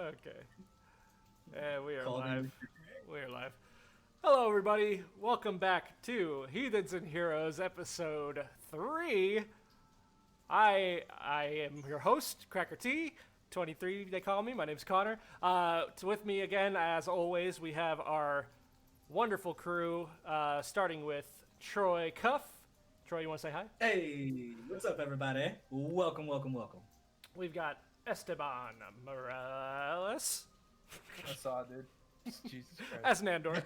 Okay. And we are Called in. live. We are live. Hello, everybody. Welcome back to Heathens and Heroes, episode 3. I am your host, Cracker T. 23, they call me. My name's Connor. With me again, as always, we have our wonderful crew, starting with Troy Cuff. Troy, you want to say hi? Hey, what's up, everybody? Welcome. We've got Esteban Morales I saw, dude. Jesus Christ. as Nandor.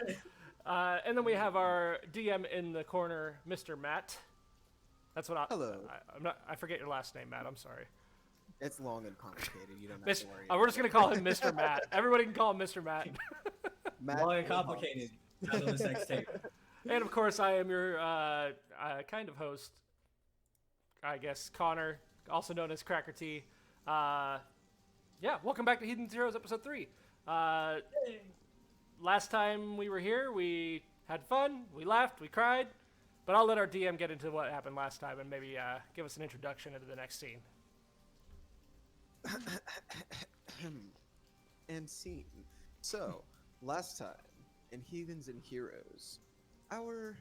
And then we have our DM in the corner, Mr. Matt. That's what Hello. I'm not. I forget your last name, Matt. I'm sorry. It's long and complicated. You don't have to worry. We're just gonna call him Mr. Matt. Everybody can call him Mr. Matt. Matt Long and complicated. Out of the sex tape. And of course, I am your kind of host, I guess, Connor, also known as Cracker T. Yeah, welcome back to Heathens Heroes episode 3. Last time we were here, we had fun, we laughed, we cried, but I'll let our DM get into what happened last time and maybe give us an introduction into the next scene. And scene. So, last time in Heathens and Heroes, our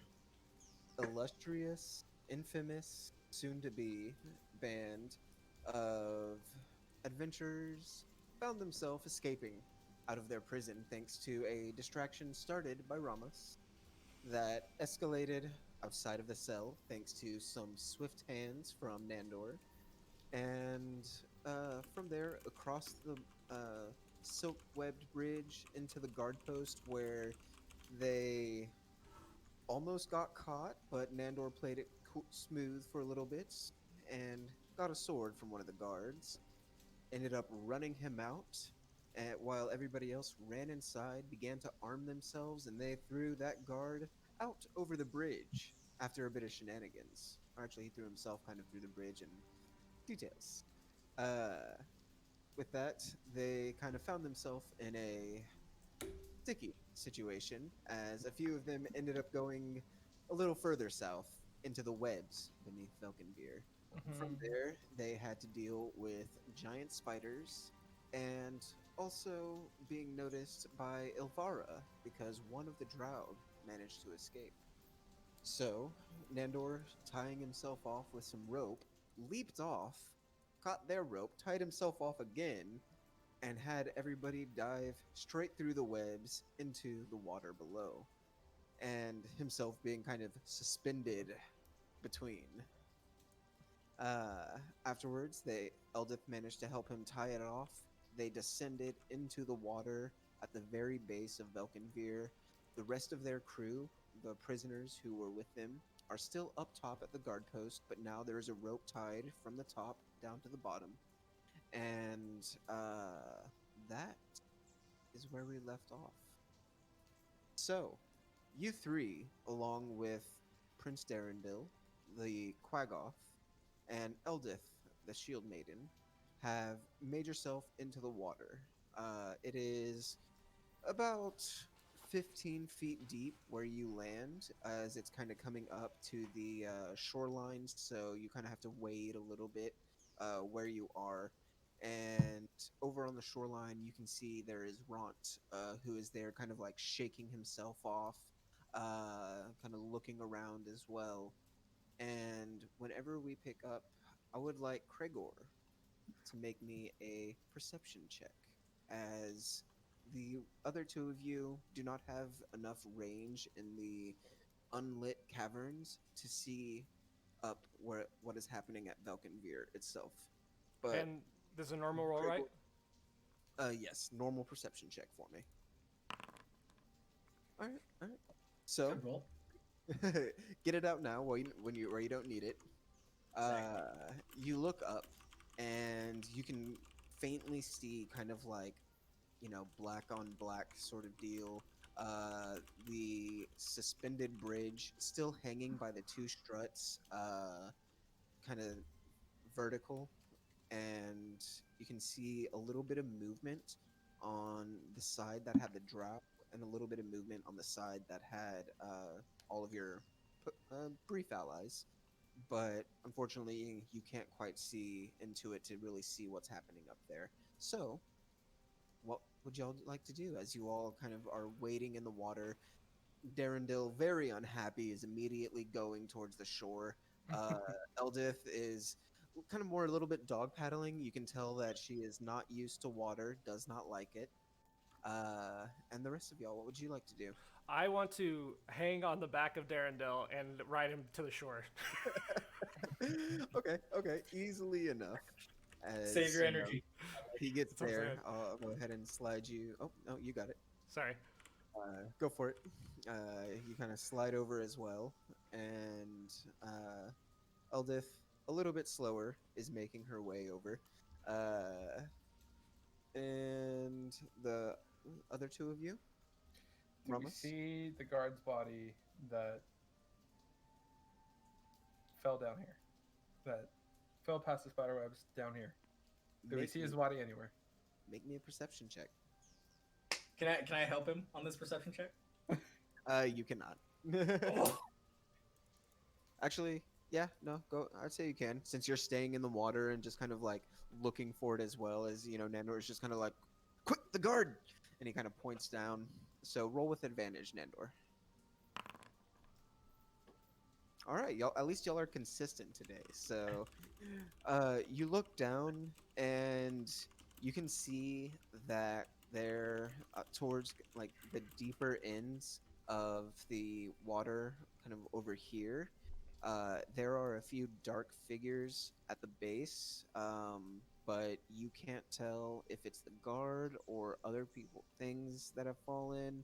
illustrious, infamous, soon-to-be band of adventurers found themselves escaping out of their prison thanks to a distraction started by Ramos that escalated outside of the cell thanks to some swift hands from Nandor. And from there, across the silk-webbed bridge into the guard post where they almost got caught, but Nandor played it smooth for a little bit and got a sword from one of the guards. Ended up running him out, while everybody else ran inside, began to arm themselves, and they threw that guard out over the bridge after a bit of shenanigans. Or actually, he threw himself kind of through the bridge, and details. With that, they kind of found themselves in a sticky situation, as a few of them ended up going a little further south into the webs beneath Velkenbeer. From there, they had to deal with giant spiders and also being noticed by Ilvara because one of the drow managed to escape. So, Nandor, tying himself off with some rope, leaped off, caught their rope, tied himself off again, and had everybody dive straight through the webs into the water below, and himself being kind of suspended between. Afterwards, Eldith managed to help him tie it off. They descended into the water at the very base of Velkenveer. The rest of their crew, the prisoners who were with them, are still up top at the guard post, but now there is a rope tied from the top down to the bottom. And that is where we left off. So, you three, along with Prince Darendil, the Quaggoth, and Eldith, the Shield Maiden, have made yourself into the water. It is about 15 feet deep where you land, as it's kind of coming up to the shoreline, so you kind of have to wade a little bit where you are. And over on the shoreline, you can see there is Ront, who is there kind of like shaking himself off, kind of looking around as well. And whenever we pick up, I would like Kregor to make me a perception check, as the other two of you do not have enough range in the unlit caverns to see up what is happening at Velkenveer itself. But And this is a normal roll, right? yes, normal perception check for me. All right. So Good roll. get it out now where you don't need it. You look up and you can faintly see kind of like, black on black sort of deal. The suspended bridge still hanging by the two struts, kind of vertical, and you can see a little bit of movement on the side that had the drop, and a little bit of movement on the side that had all of your brief allies. But unfortunately, you can't quite see into it to really see what's happening up there. So, what would y'all like to do as you all kind of are wading in the water? Darendil, very unhappy, is immediately going towards the shore. Uh, Eldith is kind of more a little bit dog paddling. You can tell that she is not used to water, does not like it. And the rest of y'all, what would you like to do? I want to hang on the back of Darendil and ride him to the shore. Okay, easily enough. Save As your you know, energy. he gets That's what I'm there, saying. I'll go ahead and slide you. Oh no, you got it. Sorry. Go for it. You kind of slide over as well, and Eldith, a little bit slower, is making her way over. Uh, and the other two of you, Do we Ramos? see the guard's body that fell down here? That fell past the spider webs down here. Do we Make see his me- body anywhere? Make me a perception check. Can I help him on this perception check? You cannot. Oh, Actually, yeah, no, go. I'd say you can, since you're staying in the water and just kind of like looking for it as well as Nandor is just kind of like, quick, the guard, and he kind of points down. So roll with advantage, Nandor. All right, y'all. At least y'all are consistent today. So, you look down and you can see that there, towards like the deeper ends of the water, kind of over here, there are a few dark figures at the base. But you can't tell if it's the guard or other things that have fallen.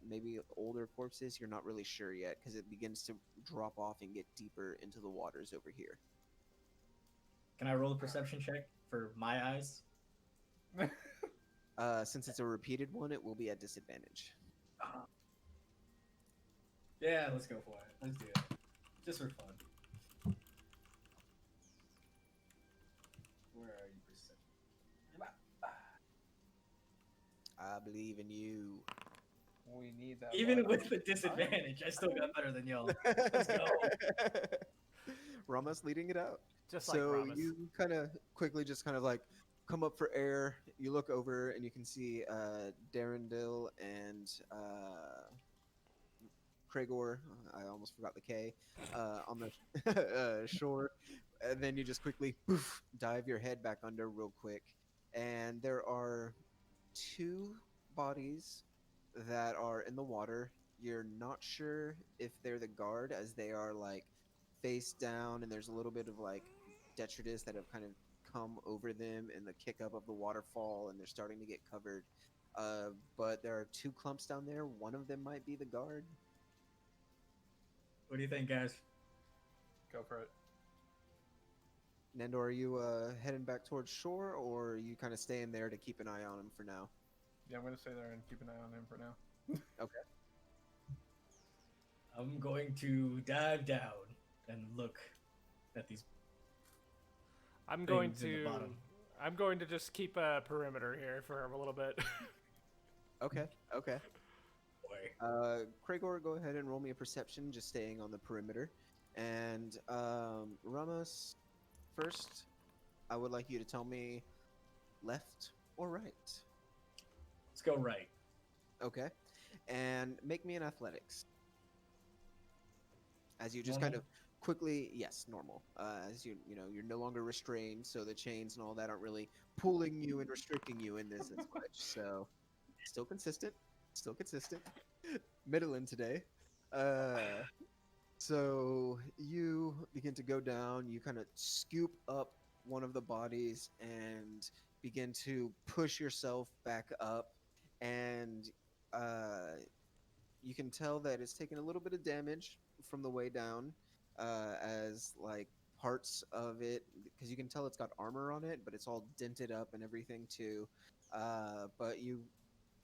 Maybe older corpses. You're not really sure yet because it begins to drop off and get deeper into the waters over here. can I roll a perception check for my eyes? Since it's a repeated one, it will be at disadvantage. Yeah, let's go for it. Let's do it. Just for fun. Where are you, perception? I believe in you. We need that. Even body. with the disadvantage, I still got better than y'all. Let's go. Ramos leading it out. Just like So Ramos. you kind of quickly just kind of like come up for air. You look over and you can see Darendil and Kragor. I almost forgot the K on the shore. And then you just quickly poof, dive your head back under real quick. And there are two bodies that are in the water. You're not sure if they're the guard, as they are like face down, and there's a little bit of like detritus that have kind of come over them in the kick up of the waterfall, and they're starting to get covered. But there are two clumps down there. One of them might be the guard. What do you think, guys? Go for it. Nandor, are you heading back towards shore, or are you kind of staying there to keep an eye on him for now? Yeah, I'm gonna stay there and keep an eye on him for now. Okay. I'm going to dive down and look at these. I'm going things in the to. bottom. I'm going to just keep a perimeter here for a little bit. Okay. Boy. Kragor, go ahead and roll me a perception, just staying on the perimeter. And Ramos, first, I would like you to tell me left or right. Let's go right. Okay. And make me an athletics. As you just kind Normal? of quickly, yes, normal. As you're no longer restrained, so the chains and all that aren't really pulling you and restricting you in this as much. So, still consistent. Middling today. So you begin to go down. You kind of scoop up one of the bodies and begin to push yourself back up, and you can tell that it's taken a little bit of damage from the way down, as like parts of it, because you can tell it's got armor on it, but it's all dented up and everything too. But you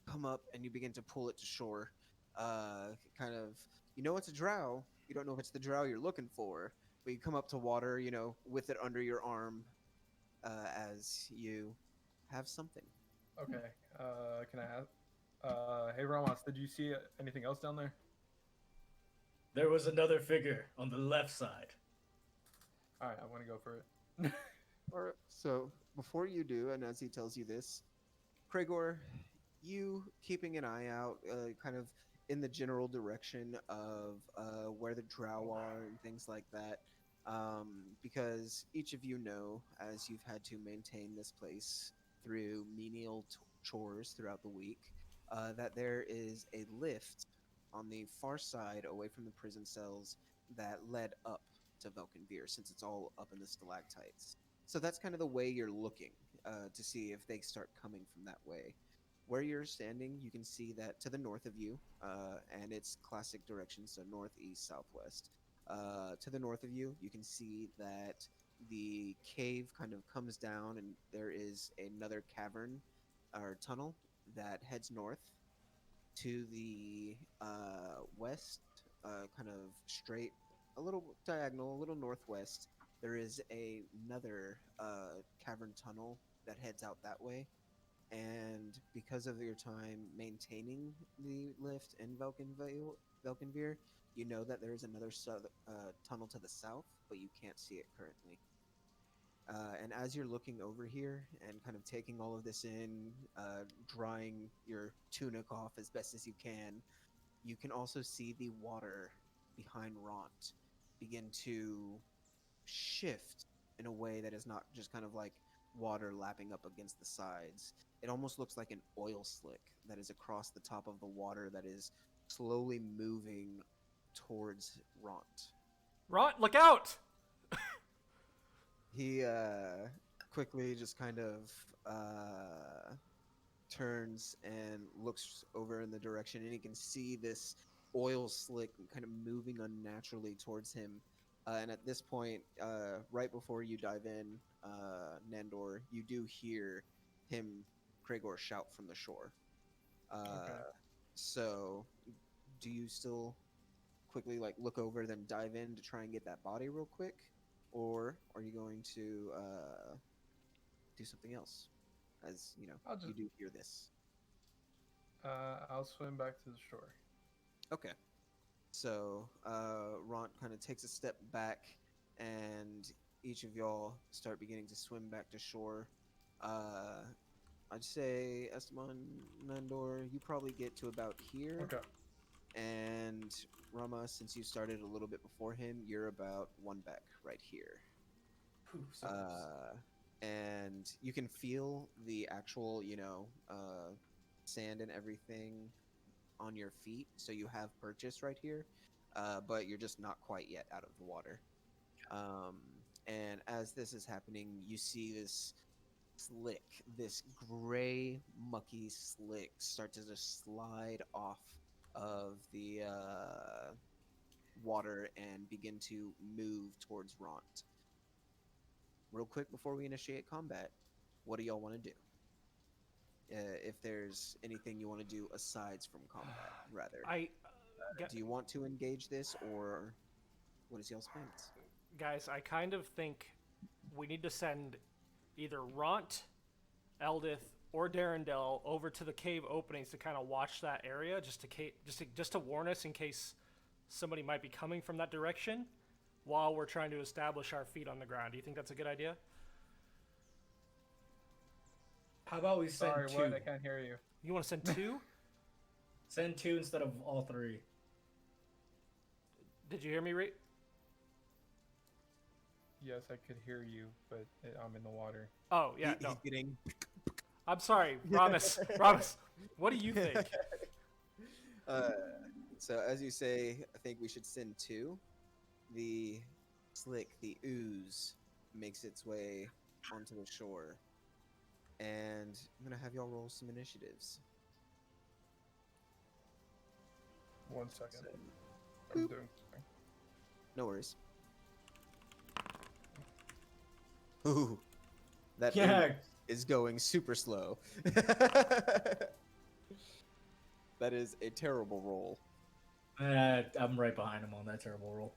come up and you begin to pull it to shore. Kind of, it's a drow. You don't know if it's the drow you're looking for, but you come up to water, with it under your arm, as you have something. Okay. Can I ask? Hey Ramos, did you see anything else down there? There was another figure on the left side. All right, I want to go for it. All right. So before you do, and as he tells you this, Kragor, you keeping an eye out, kind of in the general direction of where the drow are and things like that, because each of you know, as you've had to maintain this place through menial chores throughout the week, that there is a lift on the far side away from the prison cells that led up to Velkenvir, since it's all up in the stalactites. So that's kind of the way you're looking to see if they start coming from that way. Where you're standing, you can see that to the north of you, and it's classic direction, so north, east, southwest. To the north of you, you can see that the cave kind of comes down, and there is another cavern or tunnel that heads north. To the west, kind of straight, a little diagonal, a little northwest, there is another cavern tunnel that heads out that way. And because of your time maintaining the lift in Velkenvir, you know that there is another tunnel to the south, but you can't see it currently. And as you're looking over here and kind of taking all of this in, drying your tunic off as best as you can also see the water behind Ront begin to shift in a way that is not just kind of like water lapping up against the sides. It almost looks like an oil slick that is across the top of the water that is slowly moving towards Ront. Ront, look out! He quickly just kind of turns and looks over in the direction, and he can see this oil slick kind of moving unnaturally towards him. And at this point, right before you dive in, Nandor, you do hear him, Kragor, shout from the shore. Okay. So, do you still quickly like look over, then dive in to try and get that body real quick, or are you going to do something else? As you know, you do hear this. I'll swim back to the shore. Okay. So, Ront kind of takes a step back, and each of y'all start beginning to swim back to shore. I'd say, Esteban, Nandor, you probably get to about here. Okay. And Rama, since you started a little bit before him, you're about one back right here. Phew, so close. And you can feel the actual, sand and everything on your feet. So you have purchase right here, but you're just not quite yet out of the water. And as this is happening, you see this slick, this gray, mucky slick start to just slide off of the water and begin to move towards Ront. Real quick before we initiate combat, what do y'all want to do? If there's anything you want to do aside from combat, rather. Do you want to engage this, or what is y'all's plans? Guys, I kind of think we need to send either Ront, Eldith, or Darendelle over to the cave openings to kind of watch that area, just to warn us in case somebody might be coming from that direction, while we're trying to establish our feet on the ground. Do you think that's a good idea? How about we send Sorry, two? what? I can't hear you. You want to send two? Send two instead of all three. Did you hear me, Reed? Yes, I could hear you, but I'm in the water. Oh, yeah, no. He's getting... I'm sorry, Ramis. Ramis, what do you think? So as you say, I think we should send two. The slick, the ooze, makes its way onto the shore. And I'm going to have y'all roll some initiatives. 1 second. So, I'm boop. doing something. No worries. Ooh, that Yeah. ooze is going super slow. That is a terrible roll. I'm right behind him on that terrible roll.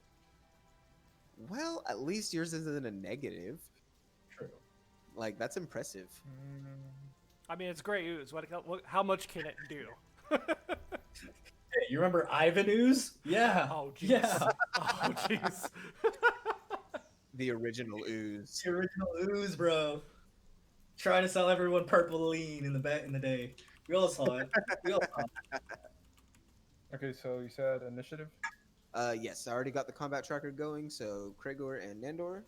Well, at least yours isn't a negative. True. Like, that's impressive. I mean, it's great ooze. How much can it do? Hey, you remember Ivan Ooze? Yeah. Oh, jeez. Yeah. Oh, jeez. The original ooze. The original Ooze, bro. trying to sell everyone purple lean in the day. We all saw it. We all saw it. Okay, so you said initiative. Yes, I already got the combat tracker going. So Kragor and Nandor,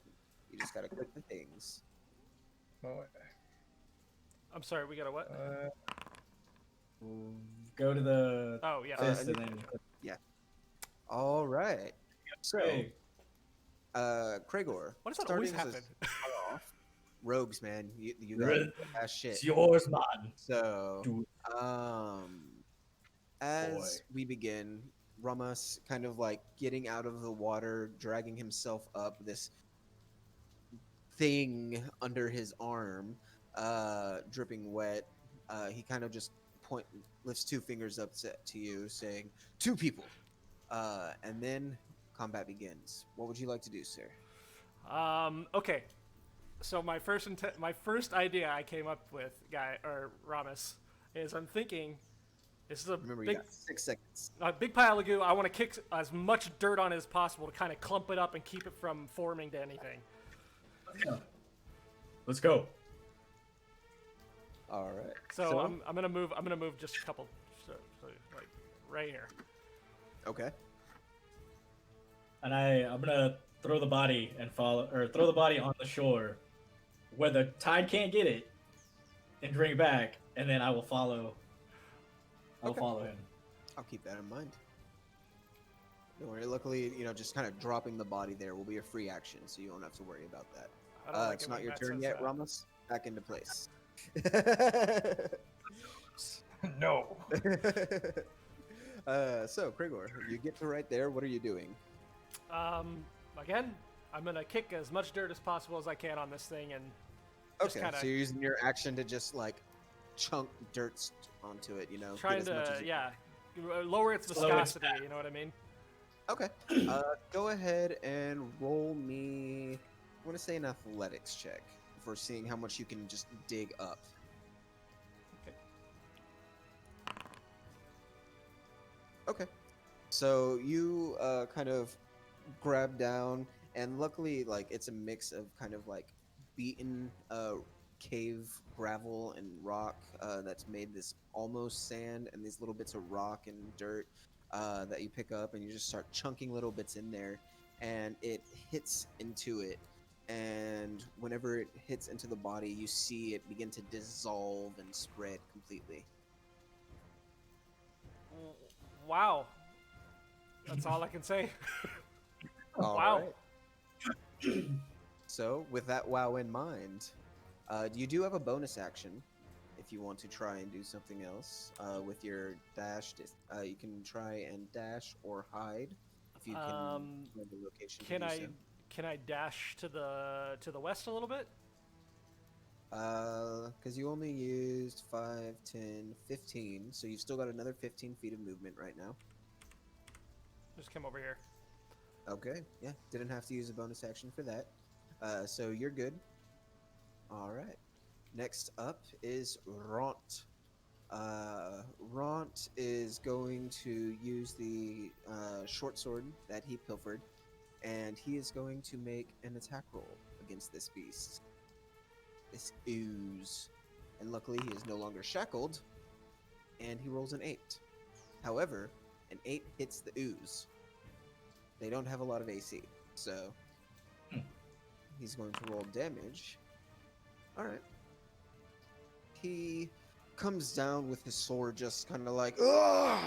you just gotta click the things. No, I'm sorry, we got a what? We'll go to the Oh, yeah. fist and then. Yeah. All right. So, Hey, Kragor, Why does that always starting as happen? a start off, rogues, man, you got that shit. it's yours, man. So, Do as Boy. we begin, Ramas kind of like getting out of the water, dragging himself up this thing under his arm, dripping wet. He kind of just lifts two fingers up to you, saying, "Two people." And then combat begins. What would you like to do, sir? Okay. So my first idea I came up with, Ramus, is I'm thinking this is Remember, you got 6 seconds. a big pile of goo. I want to kick as much dirt on it as possible to kind of clump it up and keep it from forming to anything. Let's go. All right. So I'm gonna move. I'm gonna move just a couple, so like right here. Okay. And I'm gonna throw the body and throw the body on the shore where the tide can't get it and bring it back, and then I will follow. I'll Okay. follow him. I'll keep that in mind. Don't worry. Luckily, just kind of dropping the body there will be a free action, so you don't have to worry about that. I don't like It's it not when your Matt turn says yet, that. Ramos. Back into place. No. So, Kragor, you get to right there. What are you doing? Again, I'm gonna kick as much dirt as possible as I can on this thing and just Okay, kinda so you're using your action to just like chunk dirt onto it, get trying as much to as you can. lower its Slow its viscosity. You know what I mean? Okay. Go ahead and roll me. I want to say an athletics check for seeing how much you can just dig up. Okay. So you kind of grab down, and luckily, like it's a mix of kind of like beaten cave gravel and rock that's made this almost sand, and these little bits of rock and dirt that you pick up, and you just start chunking little bits in there, and it hits into it. And whenever it hits into the body, you see it begin to dissolve and spread completely. Wow. That's all I can say. All Wow. right. So, with that wow in mind, you do have a bonus action if you want to try and do something else with your dash. You can try and dash or hide if you can find the location. Can I dash to the west a little bit? Because you only used 5, 10, 15, so you've still got another 15 feet of movement right now. Just come over here. Okay, yeah, didn't have to use a bonus action for that. So you're good. All right. Next up is Ront. Ront is going to use the short sword that he pilfered, and he is going to make an attack roll against this beast. This ooze. And luckily he is no longer shackled, and he rolls an 8. However, an 8 hits the ooze. They don't have a lot of AC, so he's going to roll damage. Alright. He comes down with his sword just kind of like, ugh!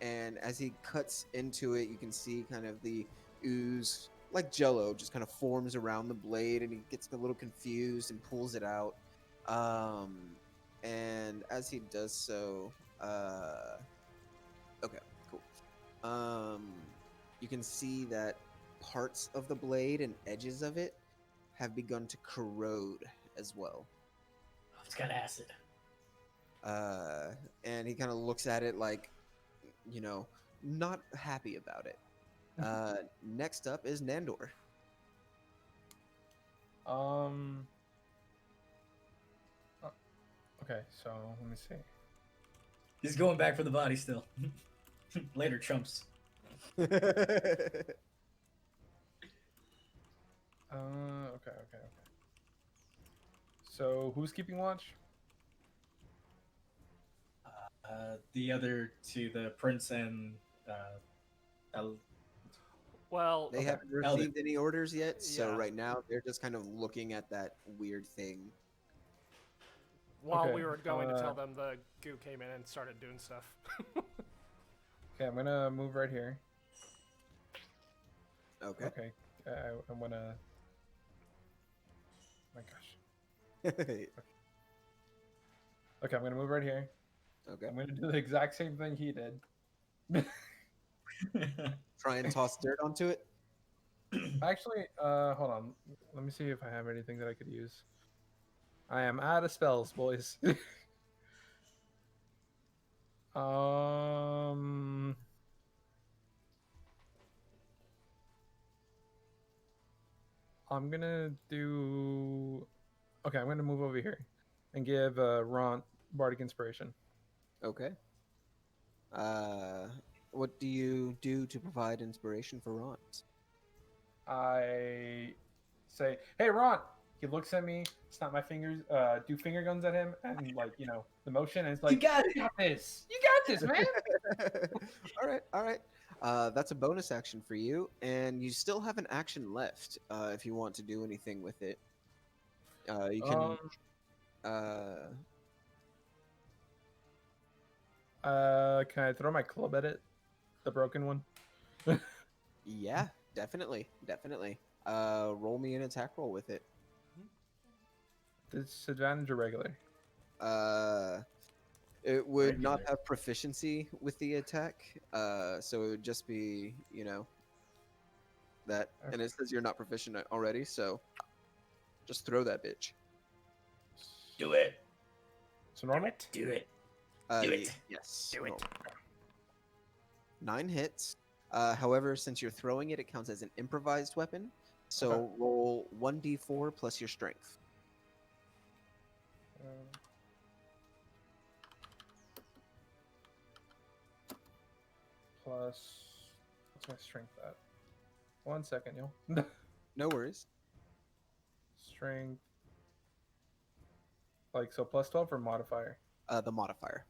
And as he cuts into it, you can see kind of the ooze, like jello, just kind of forms around the blade, and he gets a little confused and pulls it out. And as he does so, okay, cool. You can see that parts of the blade and edges of it have begun to corrode as well. It's got acid. And he kind of looks at it like, not happy about it. Next up is Nandor. Okay, so let me see. He's going back for the body still. Later, chumps. Okay. So who's keeping watch? The other two, the prince and El- Well, They Okay. haven't Elder. received any orders yet, so Yeah. right now they're just kind of looking at that weird thing. while Okay, we were going to tell them, the goo came in and started doing stuff. Okay, I'm gonna move right here. Okay. Okay, I'm gonna. My gosh. Okay. Okay, I'm gonna move right here. I'm gonna do the exact same thing he did. Try and toss dirt onto it. Actually, hold on. Let me see if I have anything that I could use. I am out of spells, boys. um. I'm gonna do. Okay, I'm gonna move over here and give Ron Bardic Inspiration. Okay. What do you do to provide inspiration for Ront? I say, "Hey, Ron." He looks at me, snap my fingers, do finger guns at him, and like the motion, and it's like, You got it. "You got this. You got this, man." All right, all right. That's a bonus action for you, and you still have an action left if you want to do anything with it. You can. Can I throw my club at it? The broken one. Yeah, definitely, definitely. Roll me an attack roll with it. Disadvantage or regular? It would not Regular. have proficiency with the attack, so it would just be, that. And it says you're not proficient already, so just throw that bitch. Do it. So normal. Do it. Do it. Yes. Do it. roll. 9 hits. However, since you're throwing it, it counts as an improvised weapon. So Okay. roll 1d4 plus your strength. Plus, what's my strength at? 1 second, yo. No worries. Strength. Like so, plus 12 or modifier? The modifier.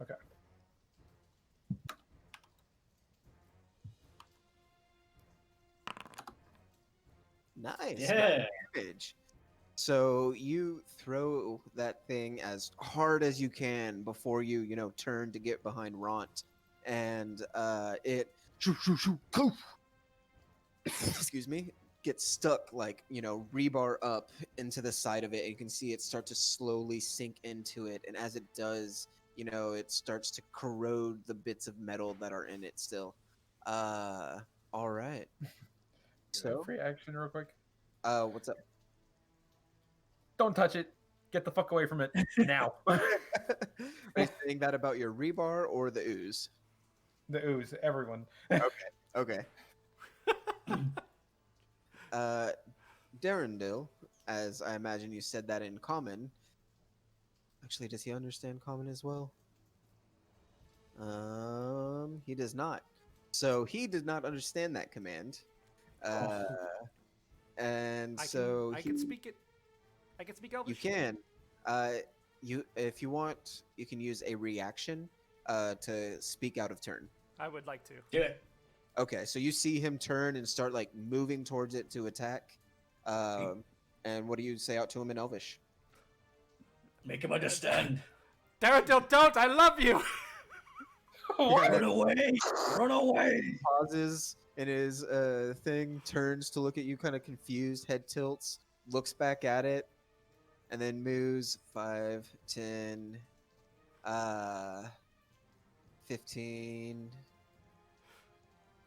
Okay. Nice. Yeah. Damage. So you throw that thing as hard as you can before you turn to get behind Ront, and it shoo, shoo, shoo, poof, excuse me, gets stuck like rebar up into the side of it. And you can see it start to slowly sink into it, and as it does, it starts to corrode the bits of metal that are in it still. All right. So, Free action, real quick. what's up? Don't touch it. Get the fuck away from it now. Are you saying that about your rebar or the ooze? The ooze, everyone. Okay. Darendil, as I imagine you said that in common. Actually, does he understand common as well? He does not. So he did not understand that command. And so I he, can speak it. I can speak Elvish. you can. If you want, you can use a reaction to speak out of turn. I would like to. Do it. Okay, so you see him turn and start like moving towards it to attack. And what do you say out to him in Elvish? Make him understand. Darendil, don't! I love you! Run away. Run away. Pauses in his thing, turns to look at you, kind of confused, head tilts, looks back at it, and then moves 5, 10, 15,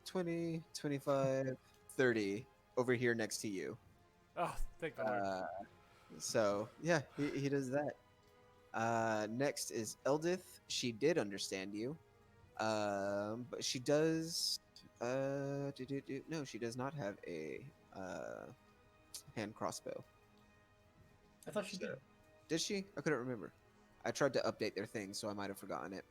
20, 25, 30 over here next to you. Oh, thank the Lord. So yeah, he does that. Next is Eldith. She did understand you, but she does. No, she does not have a hand crossbow. I thought she did. Did she? I couldn't remember. I tried to update their thing, so I might have forgotten it.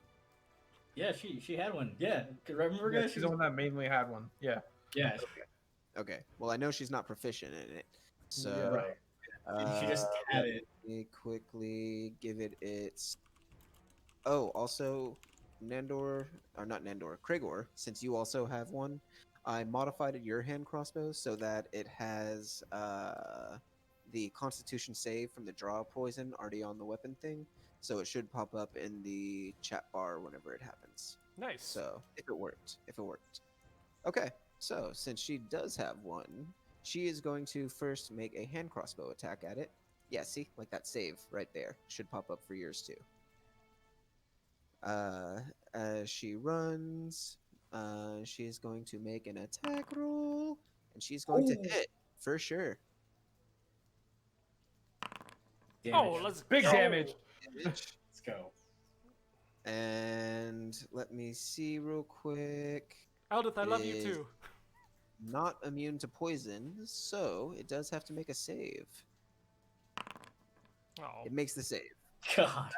Yeah, she had one. Yeah, 'cause remember, Yeah, guys? she's the one that mainly had one. Yeah. Yeah. Okay. Well, I know she's not proficient in it, so Yeah. Right. She just had Let it. me quickly give it its. Oh, also, Nandor, or not Nandor, Krigor, since you also have one, I modified your hand crossbow so that it has the Constitution save from the draw poison already on the weapon thing, so it should pop up in the chat bar whenever it happens. Nice. So if it worked. Okay, so since she does have one, she is going to first make a hand crossbow attack at it. Yeah, see, like that save right there should pop up for yours too. As she runs, she's going to make an attack roll, and she's going to Ooh. hit for sure. Oh, Damage. let's Big go. damage. Damage. Let's go. And let me see real quick. Eldith, I It love you is too. not immune to poison, so it does have to make a save. Oh, It makes the save. God.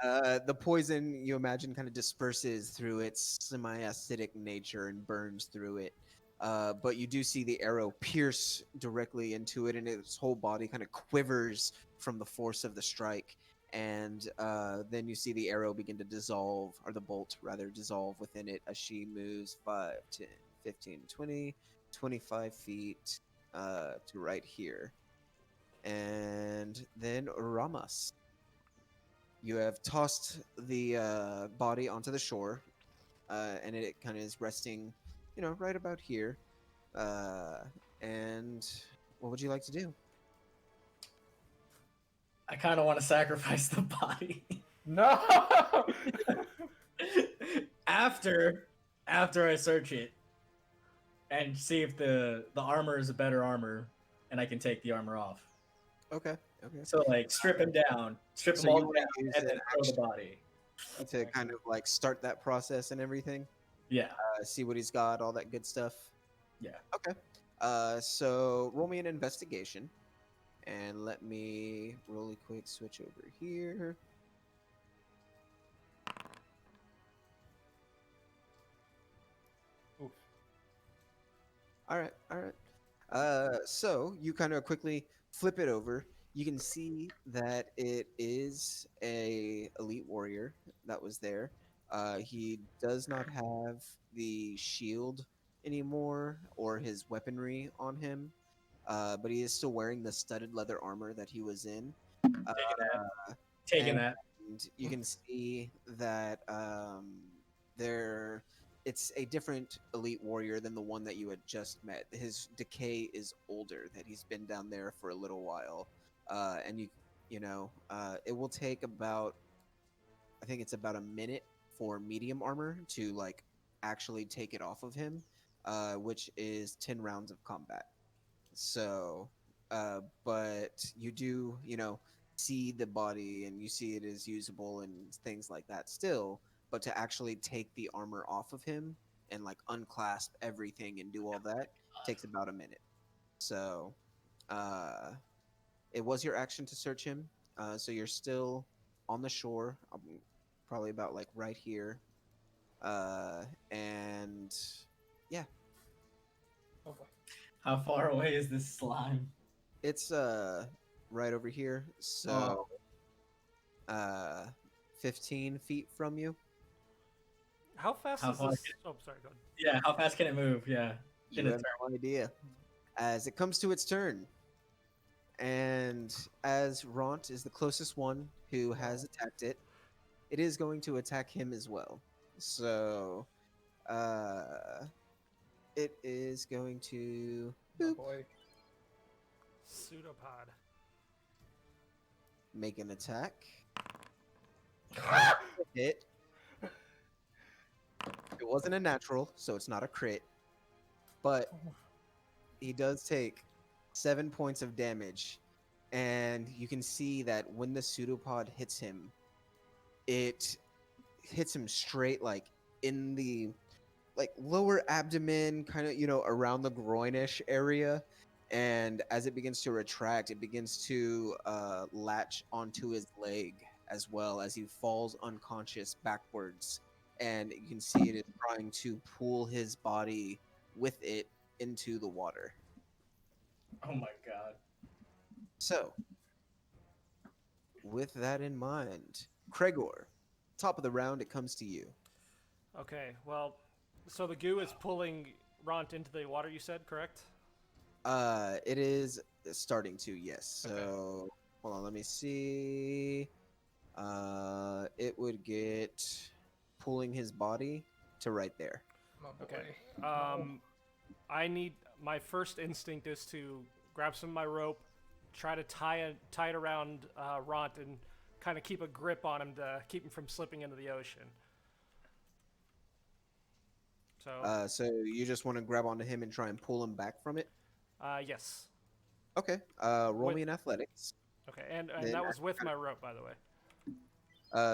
The poison, you imagine, kind of disperses through its semi-acidic nature and burns through it. But you do see the arrow pierce directly into it, and its whole body kind of quivers from the force of the strike. And then you see the arrow begin to dissolve, or the bolt rather, dissolve within it as she moves 5, 10, 15, 20, 25 feet to right here. And then Ramas. You have tossed the body onto the shore, and it kind of is resting, right about here. And what would you like to do? I kind of want to sacrifice the body. No. after I search it and see if the armor is a better armor and I can take the armor off. Okay. Okay. So like strip him down, strip So him all you wanna down, use and then an throw the action body. to kind of like start that process and everything. Yeah. See what he's got, all that good stuff. Yeah. Okay. So roll me an investigation, and let me really quick switch over here. Oof. All right, all right. So you kind of quickly flip it over. You can see that it is a elite warrior that was there. He does not have the shield anymore or his weaponry on him, but he is still wearing the studded leather armor that he was in. Taking and that. you can see that there it's a different elite warrior than the one that you had just met. His decay is older, that he's been down there for a little while, and it will take about, I think it's about a minute for medium armor to like actually take it off of him, which is 10 rounds of combat. So, but you do, see the body and you see it is usable and things like that still, but to actually take the armor off of him and like unclasp everything and do all that takes about a minute. So, it was your action to search him. So you're still on the shore, probably about like right here. And yeah, Oh boy. How far away is this slime? it's right over here. So 15 feet from you. how fast How is far this? Oh, sorry. Go ahead. Yeah, how fast can it move? Yeah. You In a have no idea. As it comes to its turn, and as Ront is the closest one who has attacked it, it is going to attack him as well. So, it is going to Oh boy. Pseudopod. make an attack. Hit. It wasn't a natural, so it's not a crit. But he does take 7 points of damage. And you can see that when the pseudopod hits him, it hits him straight like in the like lower abdomen, kind of, around the groinish area. And as it begins to retract, it begins to latch onto his leg as well as he falls unconscious backwards. And you can see it is trying to pull his body with it into the water. Oh my god. So, with that in mind, Kregor, top of the round, it comes to you. Okay, well, so the goo is pulling Ront into the water, you said, correct? It is starting to, yes. So Okay. hold on, let me see. It would get pulling his body to right there. Oh boy. Okay. No. I need my first instinct is to grab some of my rope, try to tie it around Ront, and kind of keep a grip on him to keep him from slipping into the ocean. So, So you just want to grab onto him and try and pull him back from it? yes. Okay. Roll With, me in athletics. okay, and Then that was with my rope, by the way.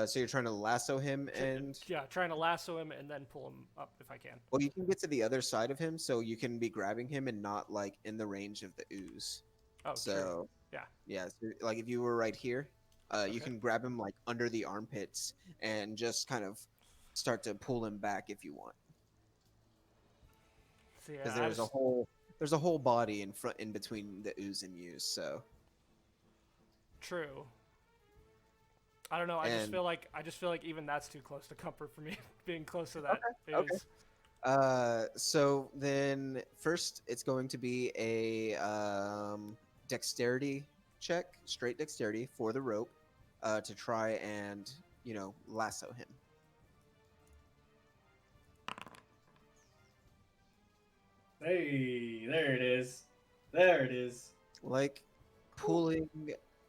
so you're trying to lasso him and Yeah, trying to lasso him and then pull him up if I can. well, you can get to the other side of him, so you can be grabbing him and not like in the range of the ooze. Oh, true. So Yeah. yeah, so, like if you were right here, you Okay. can grab him like under the armpits and just kind of start to pull him back if you want, So, because yeah, I just there's a whole body in front in between the ooze and you. So true. I don't know. and I just feel like even that's too close to comfort for me, being close to that okay. ooze. So then first it's going to be a dexterity check, straight dexterity for the rope, to try and lasso him. Hey, there it is. There it is. Like pulling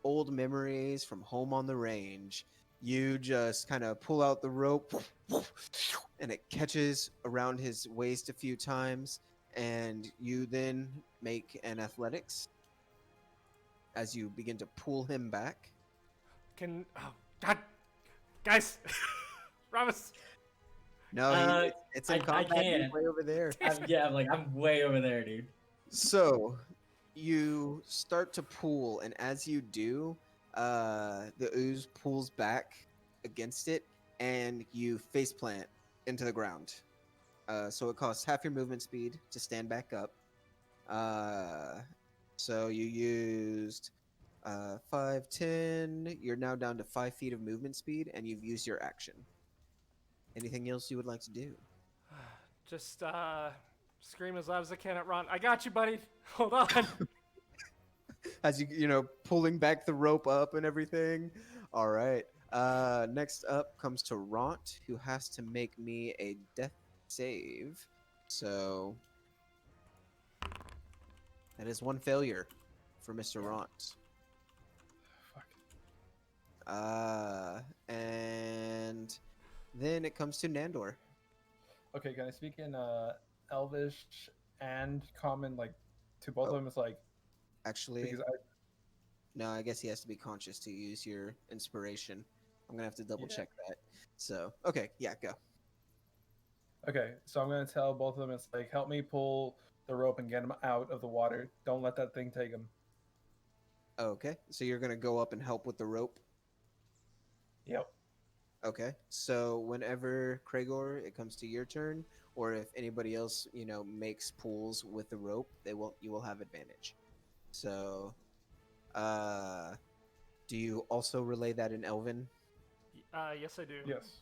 old memories from home on the range. You just kind of pull out the rope and it catches around his waist a few times, and you then make an athletics as you begin to pull him back. Oh God, guys, Ramos. No, it's in I combat. He's can't. way over there. I'm way over there, dude. So you start to pull, and as you do, the ooze pulls back against it, and you faceplant into the ground. So it costs half your movement speed to stand back up. So you used 5, 10. You're now down to 5 feet of movement speed, and you've used your action. Anything else you would like to do? Just scream as loud as I can at Ron. I got you, buddy. Hold on. As pulling back the rope up and everything. All right. Next up comes to Ront, who has to make me a death save. So that is one failure for Mr. Ront. Fuck. And then it comes to Nandor. Okay, can I speak in Elvish and Common, like, to both of them? It's like, Actually, because no, I guess he has to be conscious to use your inspiration. I'm gonna have to double check that. So, okay, yeah, go. okay, so I'm gonna tell both of them, it's like, help me pull the rope and get him out of the water. Don't let that thing take him. Okay, so you're gonna go up and help with the rope. Yep. Okay, so whenever Kregor, it comes to your turn, or if anybody else, makes pulls with the rope, you will have advantage. So, do you also relay that in Elven? Yes, I do. Yes.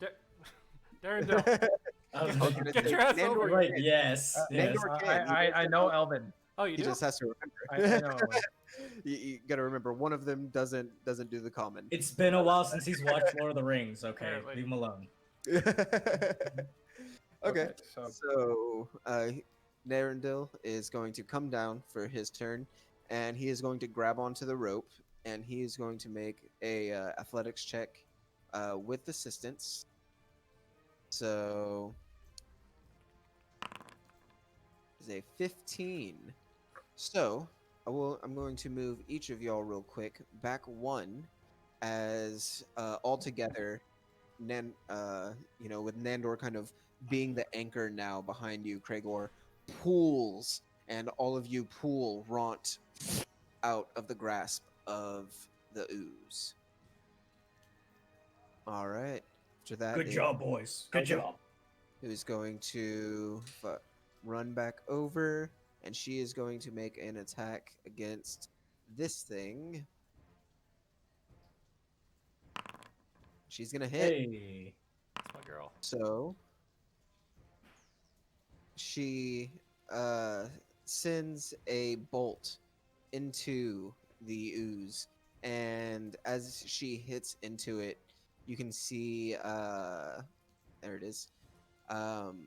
Darren, Dill. I was was gonna Get say, your ass Nandor over like, here. yes, yes. Nandor can. He I does know have- Elvin. Oh, you He do? just has to remember. I know Elvin. You gotta remember, one of them doesn't do the common. It's been a while since he's watched Lord of the Rings. Okay, Apparently. leave him alone. Okay, so so Narendil is going to come down for his turn, and he is going to grab onto the rope, and he is going to make a athletics check with assistance. So is a 15. So I'm going to move each of y'all real quick back one, as all together, with Nandor kind of being the anchor now behind you, Kregor pulls, and all of you pull Ront out of the grasp of the ooze. All right. After that, Good job, boys. Good Elder, job. who's going to run back over, and she is going to make an attack against this thing. She's gonna hit. Hey. That's my girl. So she sends a bolt into the ooze, and as she hits into it, you can see there it is. Um,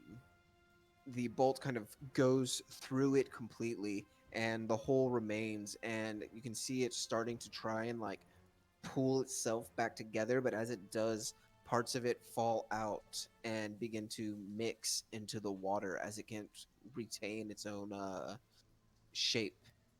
the bolt kind of goes through it completely, and the hole remains, and you can see it starting to try and like pull itself back together, but as it does, parts of it fall out and begin to mix into the water as it can't retain its own shape,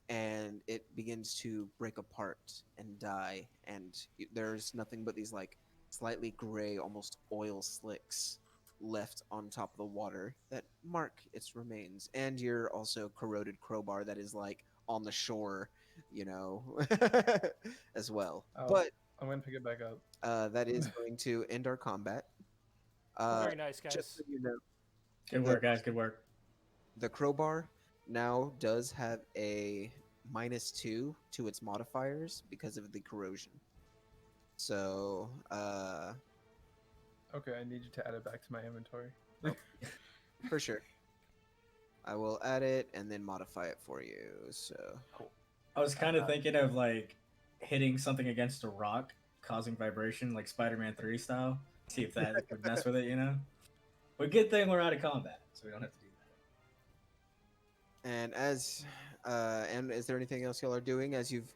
and it begins to break apart and die, and there's nothing but these like slightly gray, almost oil slicks left on top of the water that mark its remains, and your also corroded crowbar that is like on the shore, you know, as well. Oh, But I'm gonna pick it back up. that is going to end our combat. Very nice, Just so guys. you know, Good work, guys. Good work. the crowbar now does have a -2 to its modifiers because of the corrosion. So, Okay, I need you to add it back to my inventory. for sure. I will add it and then modify it for you. So, I was kind of thinking of like hitting something against a rock, causing vibration, like Spider-Man 3 style. See if that would mess with it, you know? But good thing we're out of combat, so we don't have to do that. and is there anything else y'all are doing as you've,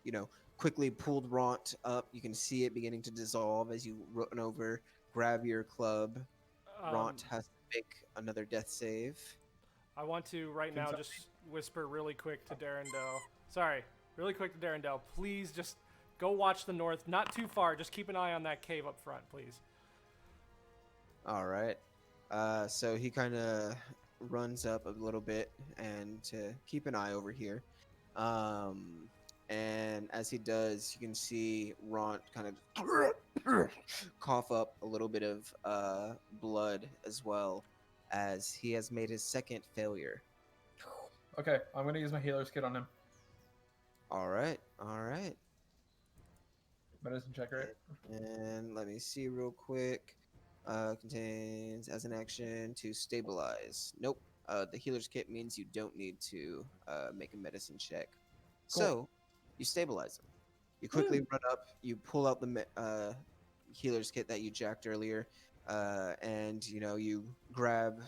quickly pulled Ront up? You can see it beginning to dissolve as you run over, grab your club. Ront has to make another death save. I want to right Can now some- just whisper really quick to Darendelle. Sorry, really quick to Darendelle. Please just go watch the north. Not too far. Just keep an eye on that cave up front, please. All right. So he kind of runs up a little bit and to keep an eye over here. And as he does, you can see Ront kind of cough up a little bit of blood as well, as he has made his second failure. Okay, I'm gonna use my healer's kit on him. All right. All right. Medicine check, right? And let me see real quick. Contains as an action to stabilize. Nope. The healer's kit means you don't need to make a medicine check. Cool. So you stabilize him. You quickly run up. You pull out the healer's kit that you jacked earlier, and you grab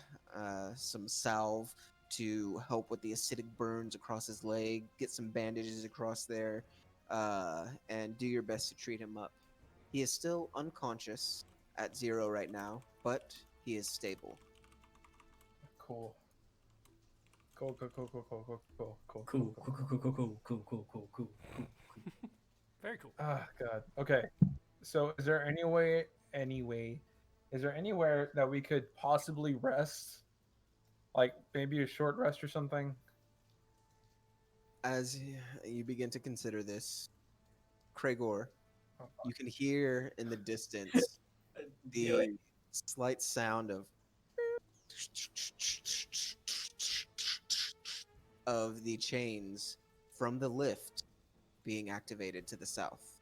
some salve to help with the acidic burns across his leg. Get some bandages across there, and do your best to treat him up. He is still unconscious at 0 right now, but he is stable. Cool. Cool. Cool. Very cool. Ah, God. Okay. So, is there is there anywhere that we could possibly rest? Like maybe a short rest or something? As you begin to consider this, Cragor, Oh, you can hear in the distance the slight sound of the chains from the lift being activated to the south.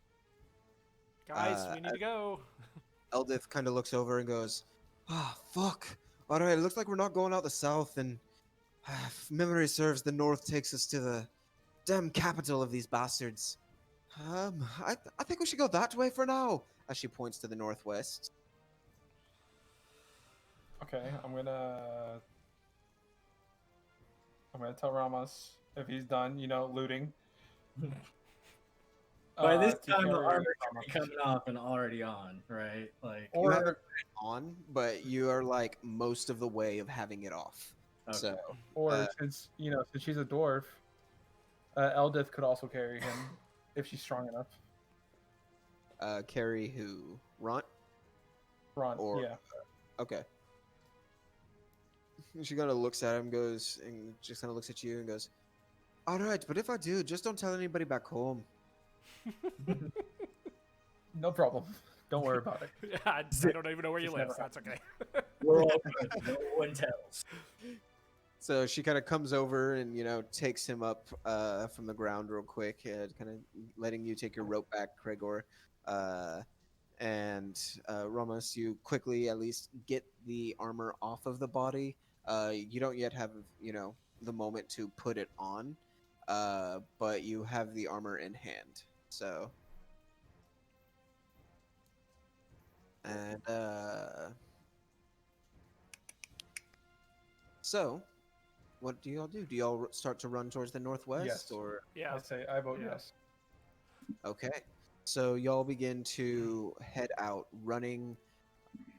Guys, we need to go. Eldith kind of looks over and goes, "Ah, fuck. All right, it looks like we're not going out the south, and if memory serves, the north takes us to the damn capital of these bastards. I think we should go that way for now." As she points to the northwest. Okay, I'm gonna tell Ramos if he's done, looting. By this to time, the carry armor Ramos. should be coming off and already on, right? Like, You have Or it on, but you are like most of the way of having it off. okay. So, since she's a dwarf, Eldith could also carry him if she's strong enough. carry who? Runt? Ron, Or- yeah. Okay. She kind of looks at him, goes, and just kind of looks at you and goes, "All right, but if I do, just don't tell anybody back home." No problem. Don't worry about it. I don't even know where you Just live. never So that's okay. We're all good. No one tells. So she kind of comes over and takes him up from the ground real quick, kind of letting you take your rope back, Gregor, and Ramos, you quickly at least get the armor off of the body. You don't yet have, the moment to put it on, but you have the armor in hand. So, and so, what do y'all do? Do y'all start to run towards the northwest, Yes. or Yeah. I say I vote Yeah. yes. okay? So y'all begin to head out, running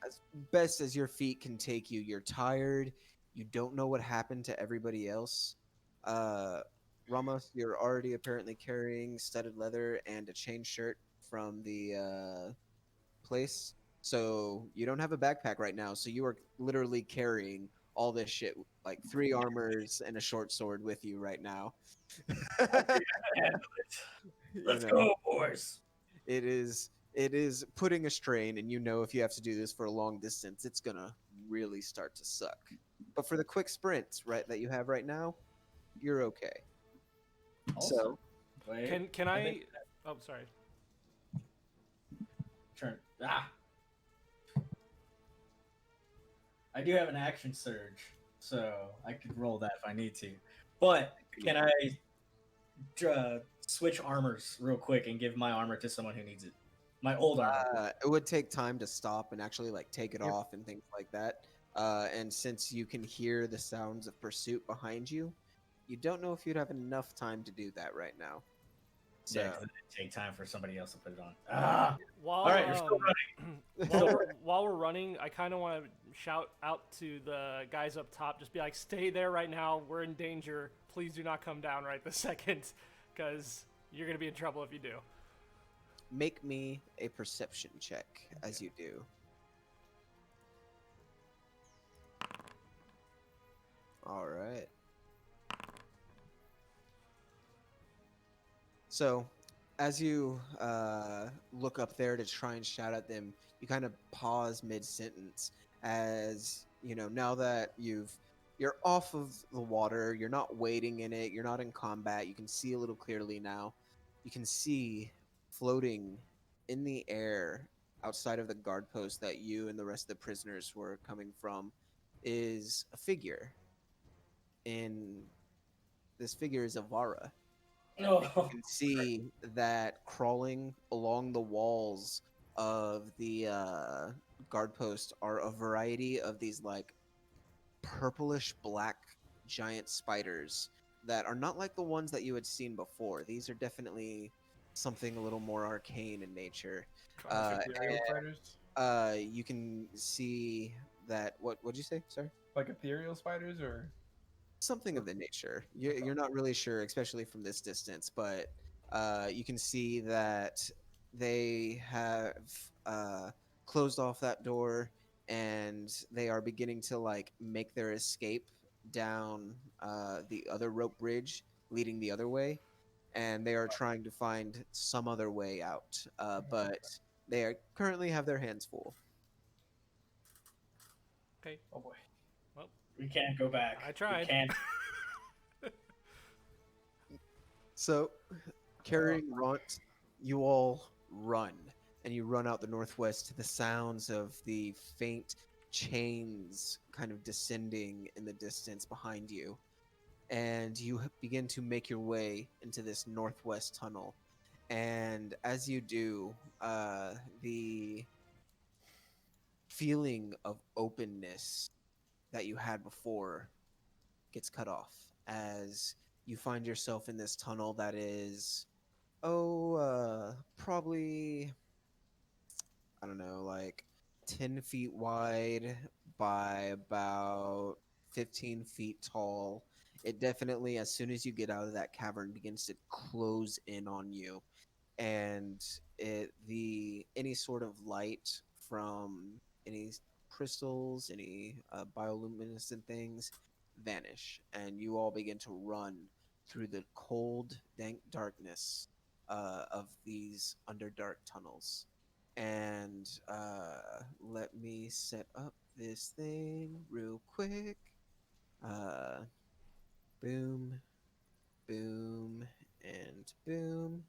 as best as your feet can take you. You're tired. You don't know what happened to everybody else. Uh, Ramos, you're already apparently carrying studded leather and a chain shirt from the place. So you don't have a backpack right now. So you are literally carrying all this shit, like 3 armors and a short sword with you right now. Handle it. You Let's know, go, boys. it is putting a strain, and if you have to do this for a long distance, it's gonna really start to suck. But for the quick sprints, right, that you have right now, you're okay. Also, So wait. Can I I? think Oh, sorry. turn. I do have an action surge, so I could roll that if I need to. But can I switch armors real quick and give my armor to someone who needs it? My old armor. it would take time to stop and actually like take it Yep. off and things like that. And since you can hear the sounds of pursuit behind you, you don't know if you'd have enough time to do that right now. So Yeah, because it take time for somebody else to put it on. Ah. While, All right, you're still while we're running, I kind of want to shout out to the guys up top. Just be like, stay there right now. We're in danger. Please do not come down right this second, because you're gonna be in trouble if you do. make me a perception check as you do. All right. So, as you look up there to try and shout at them, you kind of pause mid-sentence, as now that you're off of the water, you're not wading in it, you're not in combat, you can see a little clearly now. You can see floating in the air outside of the guard post that you and the rest of the prisoners were coming from is a figure. In this figure is Avara. You No. can see that crawling along the walls of the guard post are a variety of these like purplish black giant spiders that are not like the ones that you had seen before. These are definitely something a little more arcane in nature. Like ethereal spiders. You can see that. What'd you say? Sorry. Like ethereal spiders, or Something of the nature. You're not really sure, especially from this distance, but you can see that they have closed off that door, and they are beginning to like make their escape down the other rope bridge leading the other way, and they are trying to find some other way out. But they are currently have their hands full. Okay. oh boy. Well, We can't go back. I tried. We can't. So, carrying Ront, you all run, and you run out the northwest to the sounds of the faint chains kind of descending in the distance behind you. And you begin to make your way into this northwest tunnel. And as you do, the feeling of openness that you had before gets cut off as you find yourself in this tunnel that is probably, I don't know, like 10 feet wide by about 15 feet tall. It definitely, as soon as you get out of that cavern, begins to close in on you. And the any sort of light from any crystals, any bioluminescent things vanish, and you all begin to run through the cold, dank darkness of these underdark tunnels. And let me set up this thing real quick. Uh, boom, boom, and boom.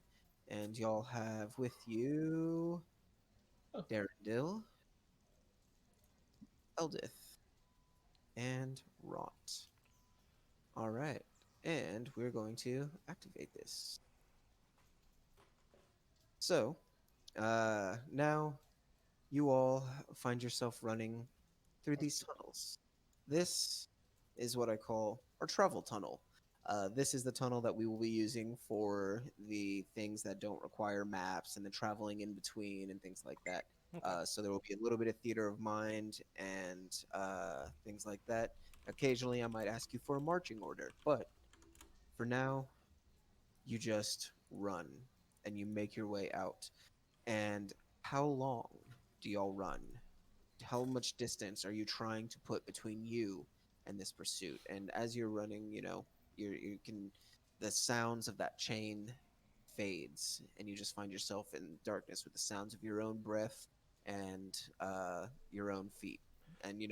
And y'all have with you Darendil, Eldith, and Rot. All right, and we're going to activate this. So, now you all find yourself running through these tunnels. This is what I call our travel tunnel. This is the tunnel that we will be using for the things that don't require maps and the traveling in between and things like that. Okay. So there will be a little bit of theater of mind and things like that. Occasionally, I might ask you for a marching order, but for now, you just run and you make your way out. And how long do y'all run? How much distance are you trying to put between you and this pursuit? And as you're running, you can the sounds of that chain fades, and you just find yourself in darkness with the sounds of your own breath and your own feet, and